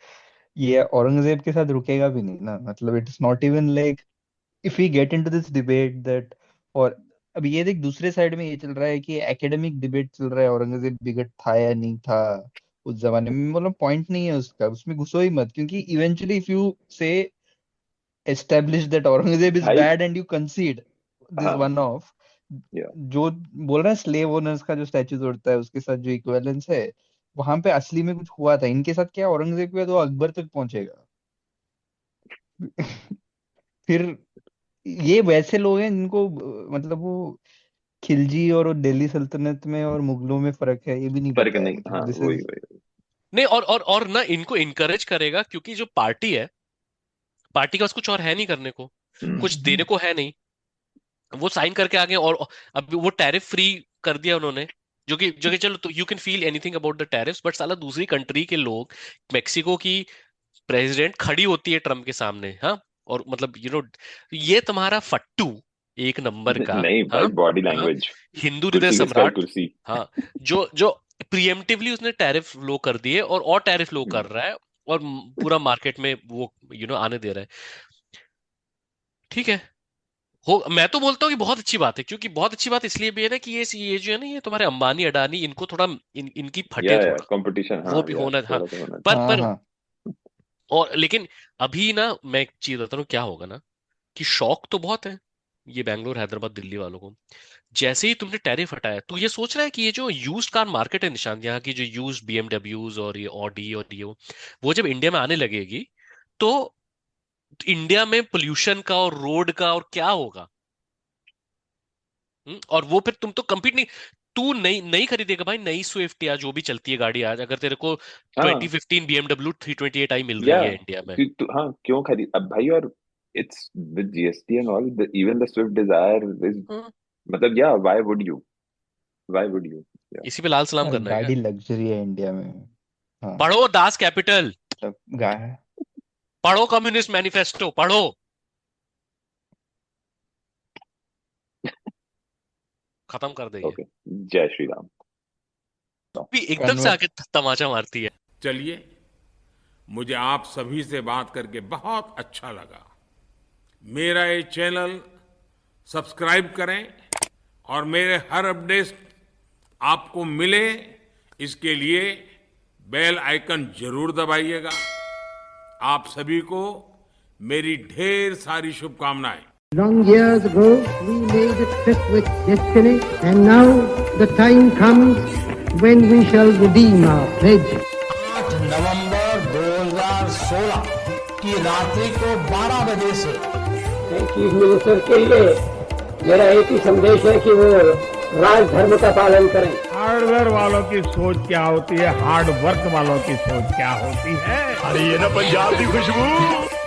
ये औरंगजेब के साथ रुकेगा भी नहीं ना, मतलब it's not even like if we get into this debate that. और अब ये देख, दूसरे साइड में ये चल रहा है कि एकेडमिक डिबेट चल रहा है, औरंगजेब बिगट था या नहीं था उस जमाने में। मतलब पॉइंट नहीं है उसका, उसमें घुसो ही मत, क्योंकि इवेंचुअली इफ यू से एस्टेब्लिश दैट औरंगजेब इज भाई। बैड एंड यू कंसीड दिस हाँ। वन ऑफ, या जो बोल रहा है स्लेव ओनर्स का जो स्टैचू तोड़ता है उसके साथ जो इक्विवेलेंस है, वहां पे असली में कुछ हुआ था इनके साथ। क्या औरंगजेब के बाद वो अकबर तक पहुंचेगा? फिर ये वैसे लोग हैं जिनको मतलब वो खिलजी और वो दिल्ली सल्तनत में और मुगलों में फर्क है ये भी नहीं फर्क पता है, नहीं, हाँ मतलब दिस वही इज। वही। नहीं, और ना इनको इनकरेज करेगा, क्योंकि जो पार्टी है, पार्टी का बस कुछ और है नहीं करने को, कुछ देने को है नहीं। वो साइन करके आ गए, और अब वो टैरिफ फ्री कर दिया उन्होंने, जो कि चलो, तो you can feel anything about the tariffs, but साला दूसरी कंट्री के लोग, मेक्सिको की प्रेसिडेंट खड़ी होती है ट्रम्प के सामने, हाँ, और मतलब ये तुम्हारा फट्टू एक नंबर का, नहीं भाई, हाँ, बॉडी हाँ, लैंग्वेज, हिंदू हृदय कुर्सी के स्टाइल सम्राट, कुर्सी। हाँ, जो प्रीएम्प्टिवली उसने टैरिफ लो कर दिए और टैरिफ लो कर रहा है और पूरा मार्केट में वो आने दे रहा है। ठीक है, मैं तो बोलता हूँ कि बहुत अच्छी बात है, क्योंकि बहुत अच्छी बात इसलिए भी है ना कि ये जो है ना, ये तुम्हारे अंबानी अडानी, इनको थोड़ा इनकी फटे या थोड़ा, कंपटीशन, वो हाँ भी यार, होना, हाँ, थोड़ा सा होना। पर हाँ और लेकिन अभी ना मैं एक चीज बताता हूँ क्या होगा ना, कि शौक तो बहुत है ये बैंगलोर, हैदराबाद, दिल्ली वालों को। जैसे ही तुमने टैरिफ हटाया, तो ये सोच रहा है कि ये जो यूज्ड कार मार्केट है निशांत, यहाँ की जो यूज्ड बीएमडब्ल्यूज और ये ऑडी और ये वो जब इंडिया में आने लगेगी, तो इंडिया में पोल्यूशन का और रोड का और क्या होगा। और वो फिर तुम तो compete नहीं, तू नहीं खरीदेगा भाई नई स्विफ्ट या जो भी चलती है गाड़ी आज, अगर तेरे को हाँ 2015 BMW 328i मिल या रही है इंडिया में। हाँ, क्यों खरीद अब भाई। और it's with GST and all, even the Swift desire is, हाँ, मतलब या व्हाई वुड यू इसी पे लाल सलाम और करना है क्या? गाड़ी लग्जरी है इंडिया में। हाँ पढ़ो दास कैपिटल, मतलब गाय पढ़ो कम्युनिस्ट मैनिफेस्टो, पढ़ो। खत्म कर देंगे। ओके, जय श्री राम। भी एकदम से आके तमाचा मारती है। चलिए, मुझे आप सभी से बात करके बहुत अच्छा लगा। मेरा ये चैनल सब्सक्राइब करें और मेरे हर अपडेट आपको मिले, इसके लिए बेल आइकन जरूर दबाइएगा। आप सभी को मेरी ढेर सारी शुभकामनाएं। Long years ago, we made a trip with destiny, and now the time comes when we shall redeem our pledge. 8 नवंबर 2016 की रात्रि को 12 बजे से चीफ मिनिस्टर के लिए मेरा एक ही संदेश है कि वो राज धर्म का पालन करें। हार्डवेयर वालों की सोच क्या होती है, हार्ड वर्क वालों की सोच क्या होती है। अरे ये ना पंजाब की खुशबू।